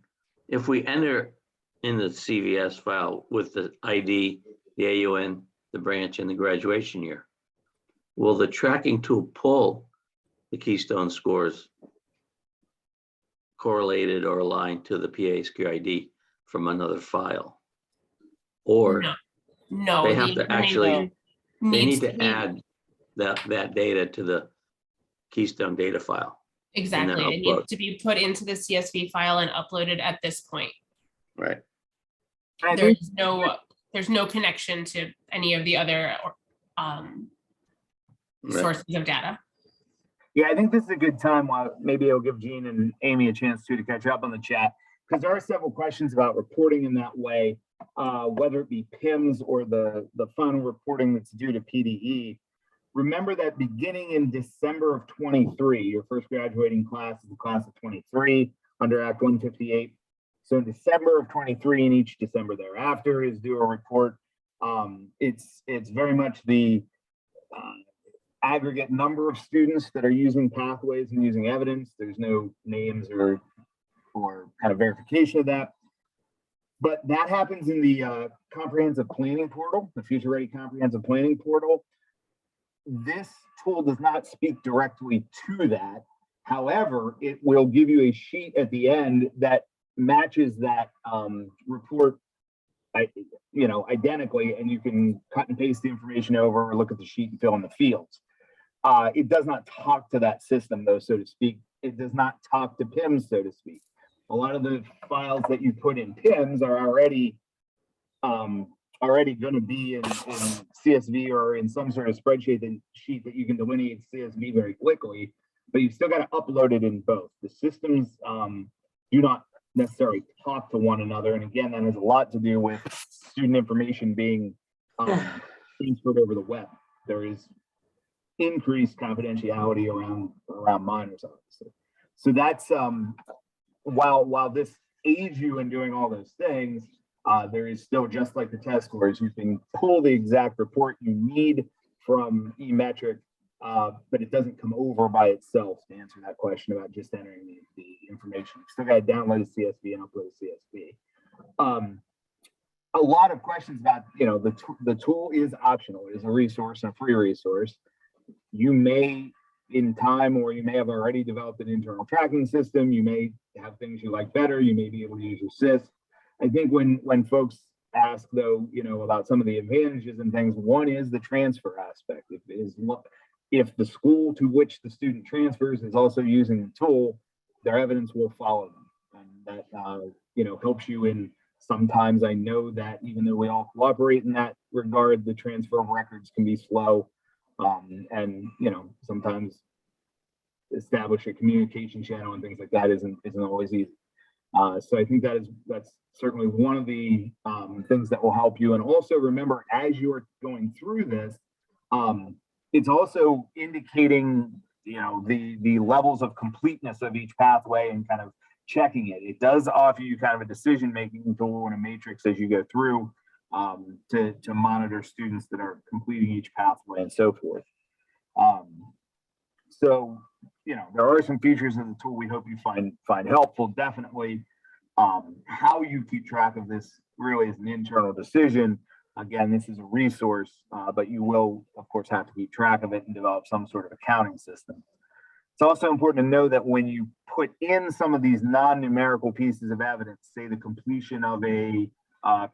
if we enter in the CVS file with the ID, the AUN, the branch, and the graduation year, will the tracking tool pull the Keystone scores correlated or aligned to the PASQ ID from another file? Or No, they the have to actually, information they needs need to be- add that data to the Keystone data file. Exactly. It upload. needs to be put into the CSV file and uploaded at this point. Right. I think There's no connection to any of the other Right. sources of data. Yeah, I think this is a good time. While maybe I'll give Jean and Amy a chance to catch up on the chat, because there are several questions about reporting in that way, whether it be PIMS or the final reporting that's due to PDE. Remember that beginning in December of 23, your first graduating class is the class of 23 under Act 158. So in December of 23 and each December thereafter is due a report. It's very much the aggregate number of students that are using pathways and using evidence. There's no names or kind of verification of that. But that happens in the comprehensive planning portal, the Future Ready comprehensive planning portal. This tool does not speak directly to that. However, it will give you a sheet at the end that matches that report identically, and you can cut and paste the information over or look at the sheet and fill in the fields. It does not talk to that system though, so to speak. It does not talk to PIMS, so to speak. A lot of the files that you put in PIMS are already going to be in CSV or in some sort of spreadsheet sheet that you can delineate CSV very quickly, but you still got to upload it in both. The systems do not necessarily talk to one another. And again, that has a lot to do with student information being transferred over the web. There is increased confidentiality around minors, obviously. So that's while this aids you in doing all those things, there is still, just like the test scores, you can pull the exact report you need from eMetric, but it doesn't come over by itself to answer that question about just entering the information. You still got to download a CSV and upload a CSV. A lot of questions about, the tool is optional. It is a resource, a free resource. You may, in time, or you may have already developed an internal tracking system. You may have things you like better. You may be able to use your SIS. I think when folks ask though, about some of the advantages and things, one is the transfer aspect. If the school to which the student transfers is also using the tool, their evidence will follow them. And that, helps you in, sometimes I know that even though we all cooperate in that regard, the transfer of records can be slow. And, sometimes establish a communication channel and things like that isn't always easy. So I think that's certainly one of the things that will help you. And also remember, as you're going through this, it's also indicating, the levels of completeness of each pathway and kind of checking it. It does offer you kind of a decision-making tool and a matrix as you go through to monitor students that are completing each pathway and so forth. So, there are some features in the tool we hope you find helpful. Definitely, how you keep track of this really is an internal decision. Again, this is a resource, but you will, of course, have to keep track of it and develop some sort of accounting system. It's also important to know that when you put in some of these non-numerical pieces of evidence, say the completion of a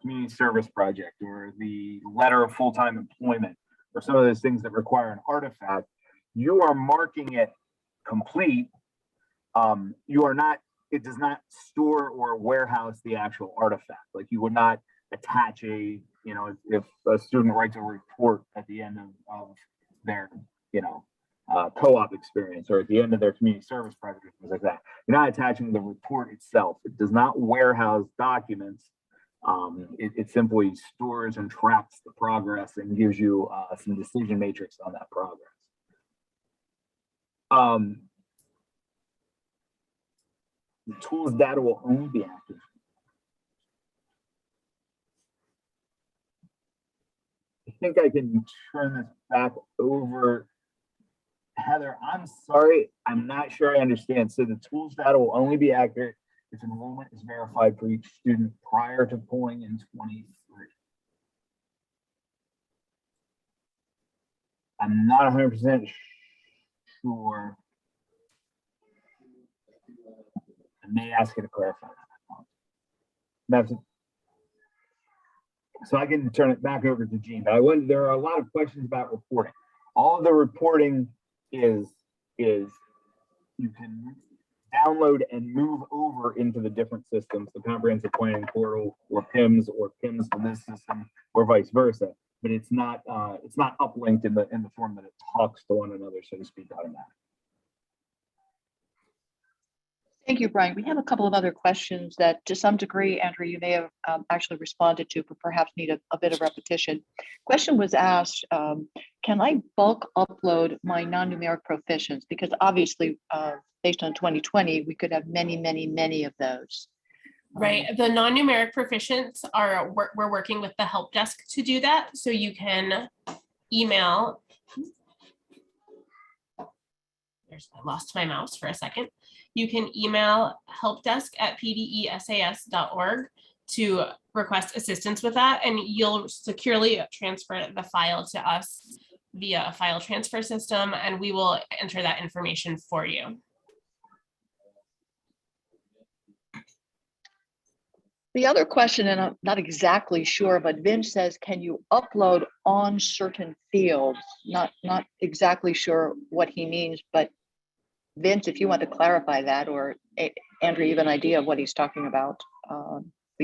community service project or the letter of full-time employment or some of those things that require an artifact, you are marking it complete. It does not store or warehouse the actual artifact. Like you would not attach a You know, if a student writes a report at the end of their, co-op experience, or at the end of their community service project, things like that, you're not attaching the report itself. It does not warehouse documents. It simply stores and tracks the progress and gives you some decision matrix on that progress. The tools data will only be active. I think I can turn this back over. Heather, I'm sorry, I'm not sure I understand. So the tools data will only be accurate if enrollment is verified for each student prior to polling in 23. I'm not 100% sure. I may ask you to clarify that. So I can turn it back over to Gene. But there are a lot of questions about reporting. All of the reporting is you can download and move over into the different systems, the comprehensive planning portal, or PIMS to this system, or vice versa. But it's not uplinked in the form that it talks to one another, so to speak, automatically. Thank you, Brian. We have a couple of other questions that to some degree, Andrew, you may have actually responded to, but perhaps need a bit of repetition. Question was asked, can I bulk upload my non-numeric proficients? Because obviously, based on 2020, we could have many, many, many of those. Right. The non-numeric proficients we're working with the help desk to do that. So you can email. I lost my mouse for a second. You can email helpdesk@pdesas.org to request assistance with that, and you'll securely transfer the file to us via a file transfer system, and we will enter that information for you. The other question, and I'm not exactly sure, but Vince says, can you upload on certain fields? Not exactly sure what he means, but Vince, if you want to clarify that, or Andrew, you have an idea of what he's talking about.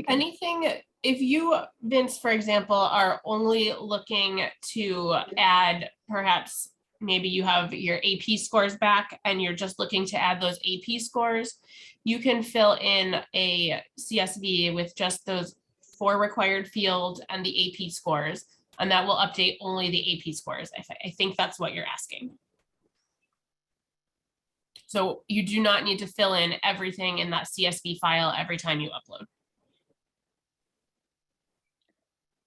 Anything, if you, Vince, for example, are only looking to add, perhaps maybe you have your AP scores back and you're just looking to add those AP scores, you can fill in a CSV with just those 4 required fields and the AP scores, and that will update only the AP scores. I think that's what you're asking. So you do not need to fill in everything in that CSV file every time you upload.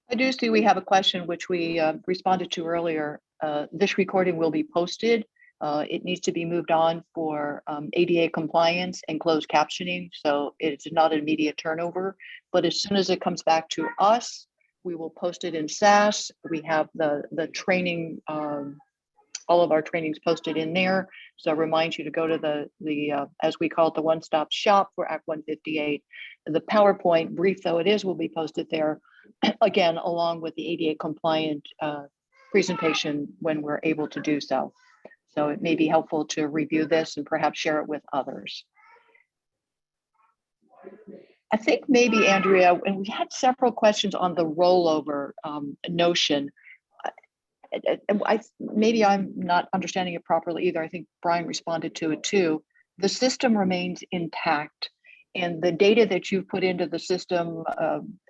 I do see we have a question which we responded to earlier. This recording will be posted. It needs to be moved on for ADA compliance and closed captioning. So it's not an immediate turnover, but as soon as it comes back to us, we will post it in SAS. We have the training, all of our trainings posted in there. So I remind you to go to the as we call it, the one-stop shop for Act 158. The PowerPoint, brief though it is, will be posted there again, along with the ADA compliant presentation when we're able to do so. So it may be helpful to review this and perhaps share it with others. I think maybe, Andrea, and we had several questions on the rollover notion. Maybe I'm not understanding it properly either. I think Brian responded to it too. The system remains intact, and the data that you put into the system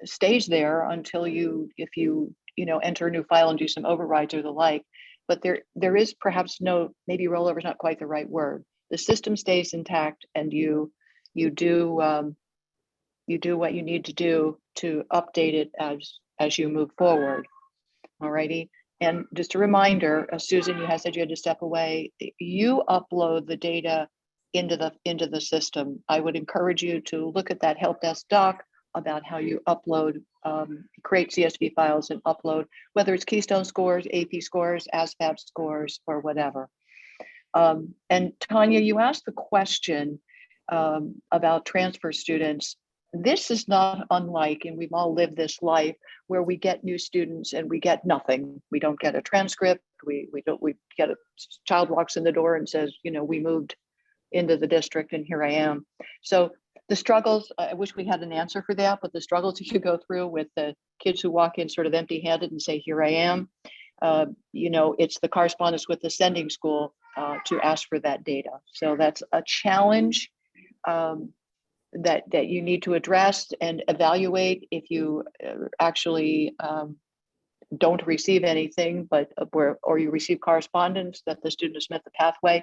stays there until if you enter a new file and do some overrides or the like. But there is perhaps maybe rollover is not quite the right word. The system stays intact, and you do what you need to do to update it as you move forward. Alrighty. And just a reminder, Susan, you had said you had to step away. You upload the data into the system. I would encourage you to look at that help desk doc about how you upload, create CSV files and upload, whether it's Keystone scores, AP scores, ASVAB scores, or whatever. And Tanya, you asked the question about transfer students. This is not unlike, and we've all lived this life, where we get new students and we get nothing. We don't get a transcript. We get a child walks in the door and says, we moved into the district and here I am. So The struggles, I wish we had an answer for that, but the struggles that you go through with the kids who walk in sort of empty-handed and say, here I am, you know, it's the correspondence with the sending school to ask for that data. So that's a challenge that you need to address and evaluate if you actually don't receive anything, but or you receive correspondence that the student has met the pathway.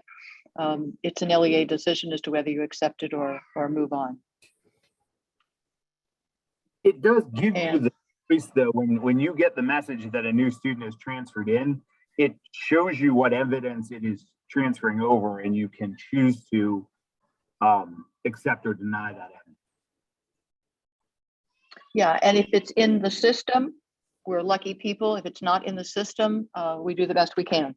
It's an LEA decision as to whether you accept it or move on. It does give you And the choice though, when you get the message that a new student is transferred in, it shows you what evidence it is transferring over, and you can choose to accept or deny that evidence. yeah, and if it's in the system, we're lucky people. If it's not in the system, we do the best we can.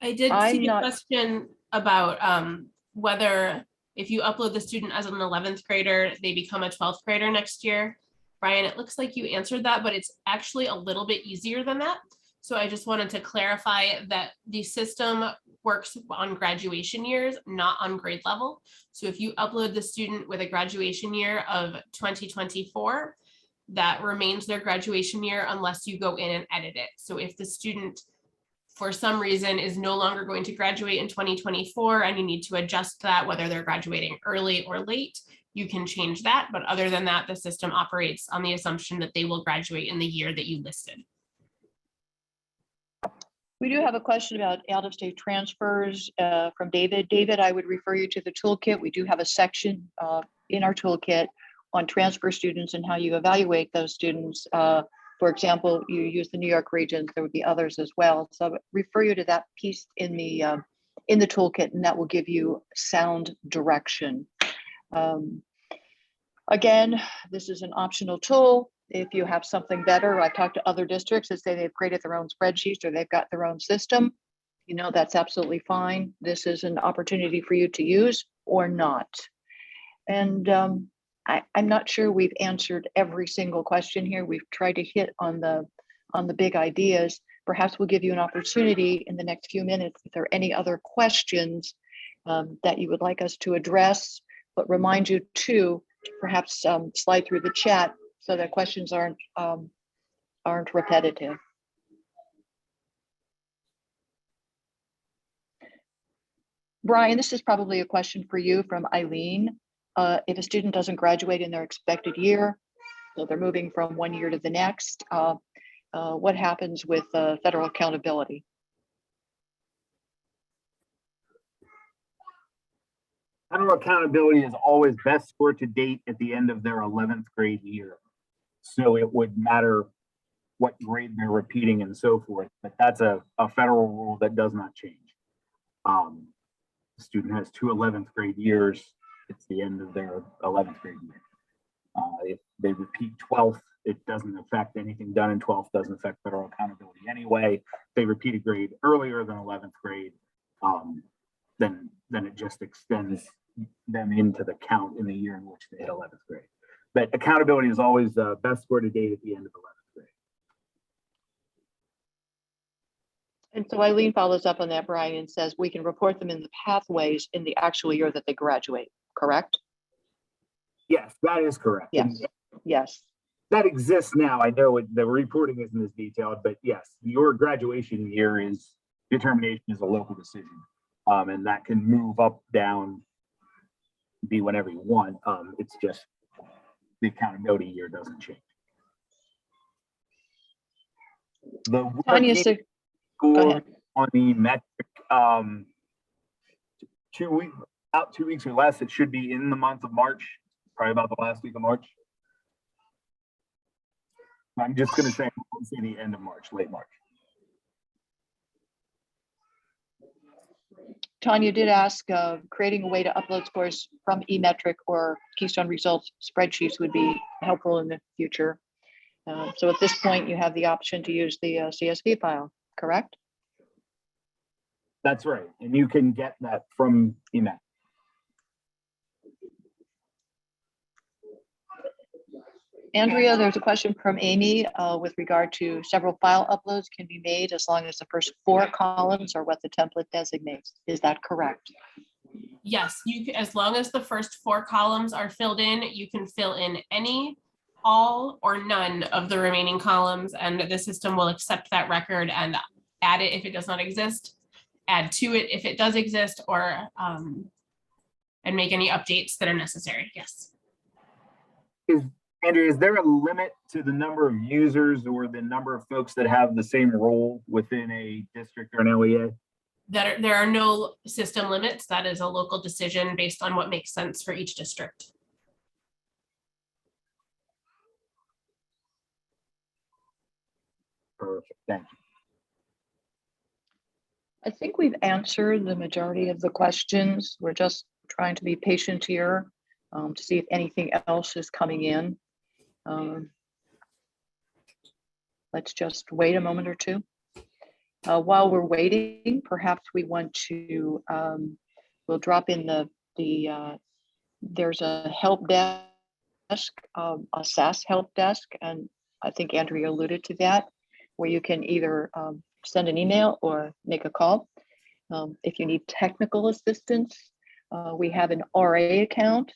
I did I'm see a not- question about whether if you upload the student as an 11th grader, they become a 12th grader next year. Brian, it looks like you answered that, but it's actually a little bit easier than that. So I just wanted to clarify that the system works on graduation years, not on grade level. So if you upload the student with a graduation year of 2024, that remains their graduation year unless you go in and edit it. So if the student for some reason is no longer going to graduate in 2024 and you need to adjust that, whether they're graduating early or late, you can change that. But other than that, the system operates on the assumption that they will graduate in the year that you listed. We do have a question about out-of-state transfers from David. David, I would refer you to the toolkit. We do have a section in our toolkit on transfer students and how you evaluate those students. For example, you use the New York regions, there would be others as well. So I would refer you to that piece in the toolkit, and that will give you sound direction. Again, this is an optional tool. If you have something better, I've talked to other districts that say they've created their own spreadsheets or they've got their own system. You know, that's absolutely fine. This is an opportunity for you to use or not. And I'm not sure we've answered every single question here. We've tried to hit on the big ideas. Perhaps we'll give you an opportunity in the next few minutes if there are any other questions that you would like us to address, but remind you to perhaps slide through the chat so that questions aren't repetitive. Brian, this is probably a question for you from Eileen. If a student doesn't graduate in their expected year, so they're moving from one year to the next, what happens with federal accountability? Federal accountability is always best score to date at the end of their 11th grade year. So it would matter what grade they're repeating and so forth, but that's a federal rule that does not change. The student has two 11th grade years. It's the end of their 11th grade year. If they repeat 12th, it doesn't affect anything done in 12th, doesn't affect federal accountability anyway. If they repeat a grade earlier than 11th grade, then it just extends them into the count in the year in which they hit 11th grade. But accountability is always the best score to date at the end of 11th grade. And so Eileen follows up on that, Brian, and says we can report them in the pathways in the actual year that they graduate, correct? Yes, that is correct. Yes. And Yes. that exists now. I know the reporting isn't as detailed, but yes, your graduation year is determination is a local decision. And that can move up, down, be whenever you want. It's just the accountability year doesn't change. The Tanya, so go score ahead. on the metric, 2 weeks, about 2 weeks or less, it should be in the month of March, probably about the last week of March. I'm just going to say the end of March, late March. Tanya did ask, creating a way to upload scores from eMetric or Keystone Results spreadsheets would be helpful in the future. So at this point, you have the option to use the CSV file, correct? That's right. And you can get that from eMetric. Andrea, there's a question from Amy with regard to several file uploads can be made as long as the first 4 columns are what the template designates. Is that correct? Yes, as long as the first 4 columns are filled in, you can fill in any, all, or none of the remaining columns, and the system will accept that record and add it if it does not exist, add to it if it does exist, or and make any updates that are necessary. Yes. Andrea, is there a limit to the number of users or the number of folks that have the same role within a district or an LEA? There are no system limits. That is a local decision based on what makes sense for each district. Perfect, thank you. I think we've answered the majority of the questions. We're just trying to be patient here to see if anything else is coming in. Let's just wait a moment or two. While we're waiting, perhaps we want to, we'll drop in there's a help desk, a SAS help desk, and I think Andrea alluded to that, where you can either send an email or make a call. If you need technical assistance, we have an RA account.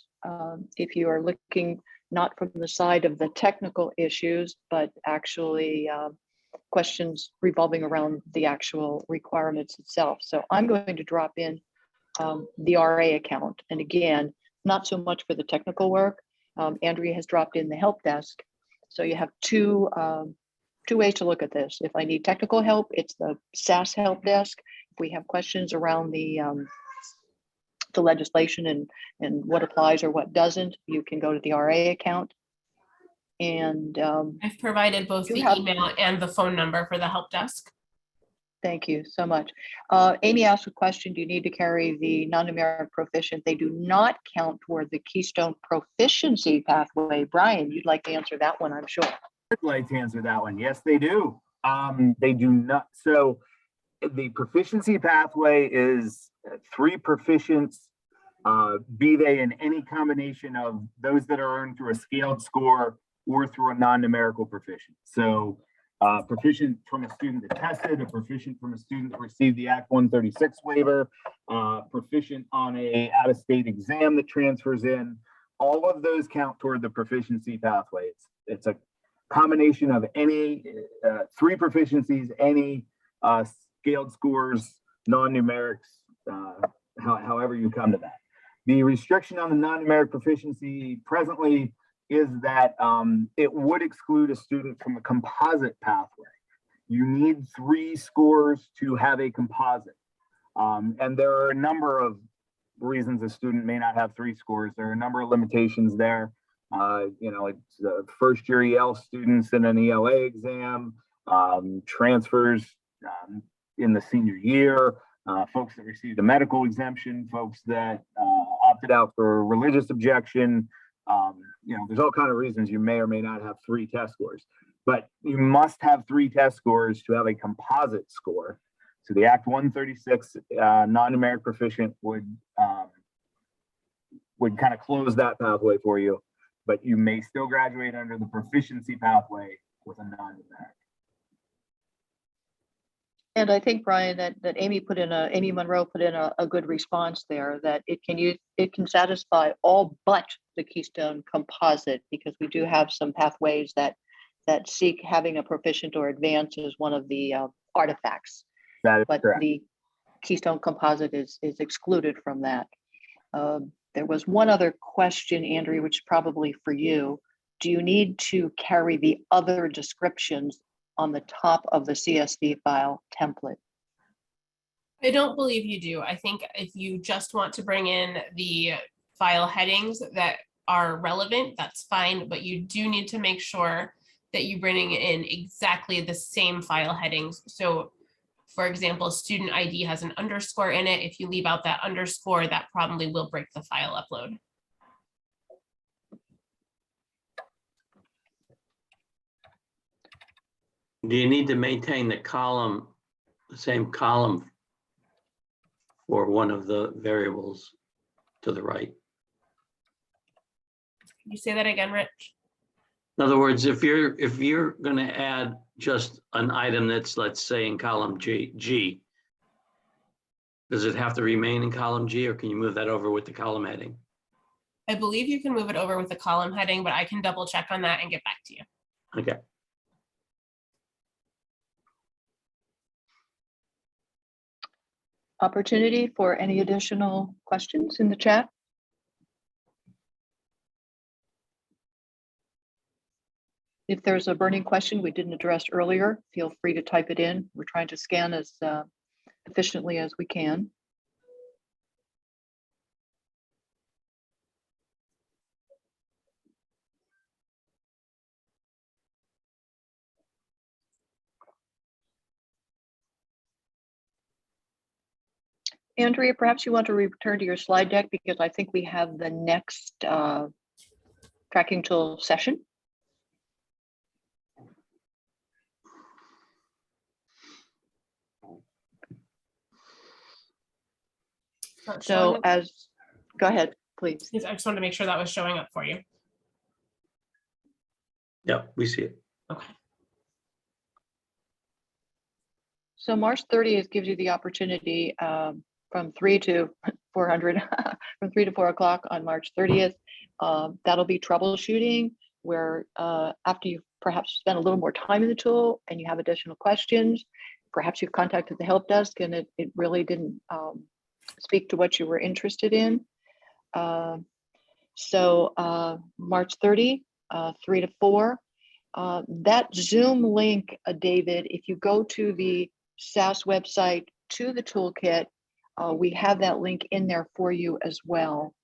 If you are looking not from the side of the technical issues, but actually questions revolving around the actual requirements itself. So I'm going to drop in the RA account. And again, not so much for the technical work. Andrea has dropped in the help desk. So you have two ways to look at this. If I need technical help, it's the SAS help desk. If we have questions around the legislation and what applies or what doesn't, you can go to the RA account. And I've provided both the email and the phone number for the help desk. Thank you so much. Amy asked a question, do you need to carry the non-numeric proficient? They do not count toward the Keystone proficiency pathway. Brian, you'd like to answer that one, I'm sure. I'd like to answer that one. Yes, they do. They do not. So the proficiency pathway is 3 proficients, be they in any combination of those that are earned through a scaled score or through a non-numerical proficient. So proficient from a student that tested, a proficient from a student that received the Act 136 waiver, proficient on a out-of-state exam that transfers in. All of those count toward the proficiency pathway. It's a combination of any 3 proficiencies, any scaled scores, non-numerics, however you come to that. The restriction on the non-numeric proficiency presently is that it would exclude a student from a composite pathway. You need 3 scores to have a composite. And there are a number of reasons a student may not have 3 scores. There are a number of limitations there. It's first year EL students in an ELA exam, transfers in the senior year, folks that received a medical exemption, folks that opted out for religious objection. There's all kinds of reasons you may or may not have 3 test scores, but you must have 3 test scores to have a composite score. So the Act 136 non-numeric proficient would kind of close that pathway for you, but you may still graduate under the proficiency pathway with a non-numeric. And I think, Brian, that Amy Monroe put in a good response there, that it can satisfy all but the Keystone composite, because we do have some pathways that seek having a proficient or advanced as one of the artifacts. That is but correct. The Keystone composite is excluded from that. There was one other question, Andrea, which is probably for you. Do you need to carry the other descriptions on the top of the CSV file template? I don't believe you do. I think if you just want to bring in the file headings that are relevant, that's fine, but you do need to make sure that you bring in exactly the same file headings. So for example, student ID has an underscore in it. If you leave out that underscore, that probably will break the file upload. Do you need to maintain the same column for one of the variables to the right? Can you say that again, Rich? In other words, if you're going to add just an item that's, let's say, in column G, Does it have to remain in column G, or can you move that over with the column heading? I believe you can move it over with the column heading, but I can double check on that and get back to you. Okay. Opportunity for any additional questions in the chat? If there's a burning question we didn't address earlier, feel free to type it in. We're trying to scan as efficiently as we can. Andrea, perhaps you want to return to your slide deck because I think we have the next tracking tool session. So go ahead, please. I just wanted to make sure that was showing up for you. Yep, we see it. Okay. So March 30th gives you the opportunity from 3 to 400, from 3 to 4 o'clock on March 30th. That'll be troubleshooting where after you've perhaps spent a little more time in the tool and you have additional questions, perhaps you've contacted the help desk and it really didn't speak to what you were interested in. So March 30, 3 to 4. That Zoom link, David, if you go to the SAS website to the toolkit, we have that link in there for you as well.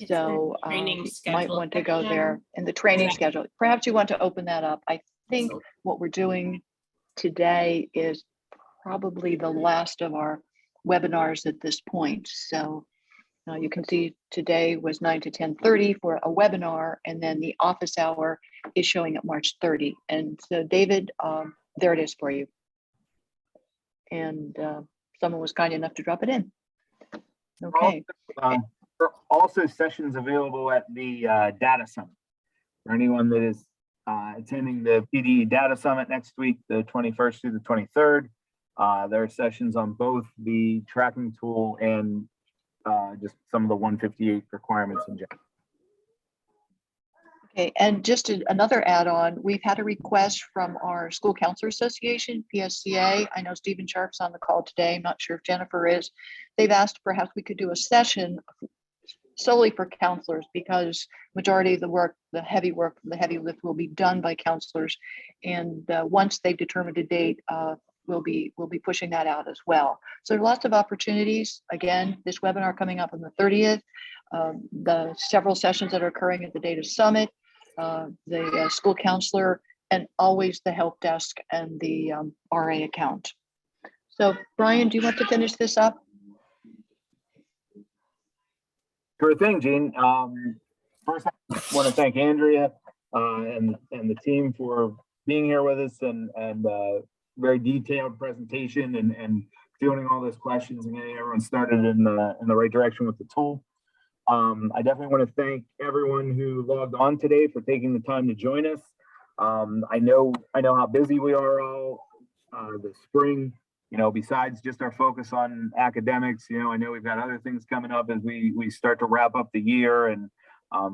It's So the training you schedule might want to go section. there in the training Yeah. schedule. Perhaps you want to open that up. I think So- what we're doing today is probably the last of our webinars at this point. So you can see today was 9 to 10:30 for a webinar, and then the office hour is showing at March 30. And so David, there it is for you. And someone was kind enough to drop it in. Okay. There are also sessions available at the Data Summit. For anyone that is attending the PD Data Summit next week, the 21st through the 23rd, there are sessions on both the tracking tool and just some of the 158 requirements in general. Okay, and just another add-on, we've had a request from our School Counselor Association, PSCA. I know Stephen Sharp's on the call today. I'm not sure if Jennifer is. They've asked perhaps we could do a session solely for counselors because majority of the work, the heavy lift will be done by counselors. And once they've determined a date, we'll be pushing that out as well. So there are lots of opportunities. Again, this webinar coming up on the 30th, the several sessions that are occurring at the Data Summit, the school counselor, and always the help desk and the RA account. So Brian, do you want to finish this up? Sure thing, Jean. First, I want to thank Andrea and the team for being here with us and very detailed presentation and fielding all those questions and getting everyone started in the right direction with the tool. I definitely want to thank everyone who logged on today for taking the time to join us. I know how busy we are all this spring. Besides just our focus on academics, I know we've got other things coming up as we start to wrap up the year and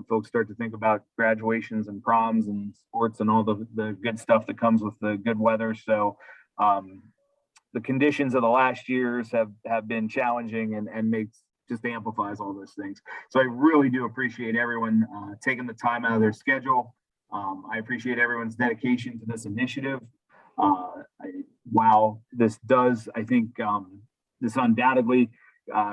folks start to think about graduations and proms and sports and all the good stuff that comes with the good weather. So the conditions of the last years have been challenging and just amplifies all those things. So I really do appreciate everyone taking the time out of their schedule. I appreciate everyone's dedication to this initiative. While this does, I think this undoubtedly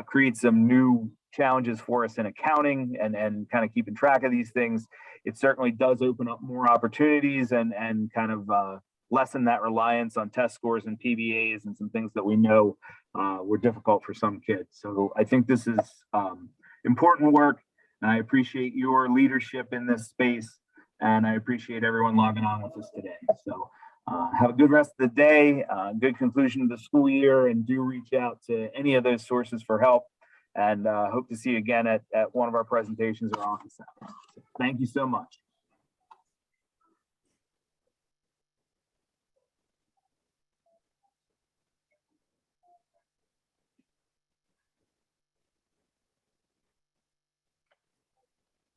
creates some new challenges for us in accounting and kind of keeping track of these things, it certainly does open up more opportunities and kind of lessen that reliance on test scores and PBAs and some things that we know were difficult for some kids. So I think this is important work, and I appreciate your leadership in this space, and I appreciate everyone logging on with us today. So have a good rest of the day, good conclusion of the school year, and do reach out to any of those sources for help. And hope to see you again at one of our presentations or office hours. Thank you so much.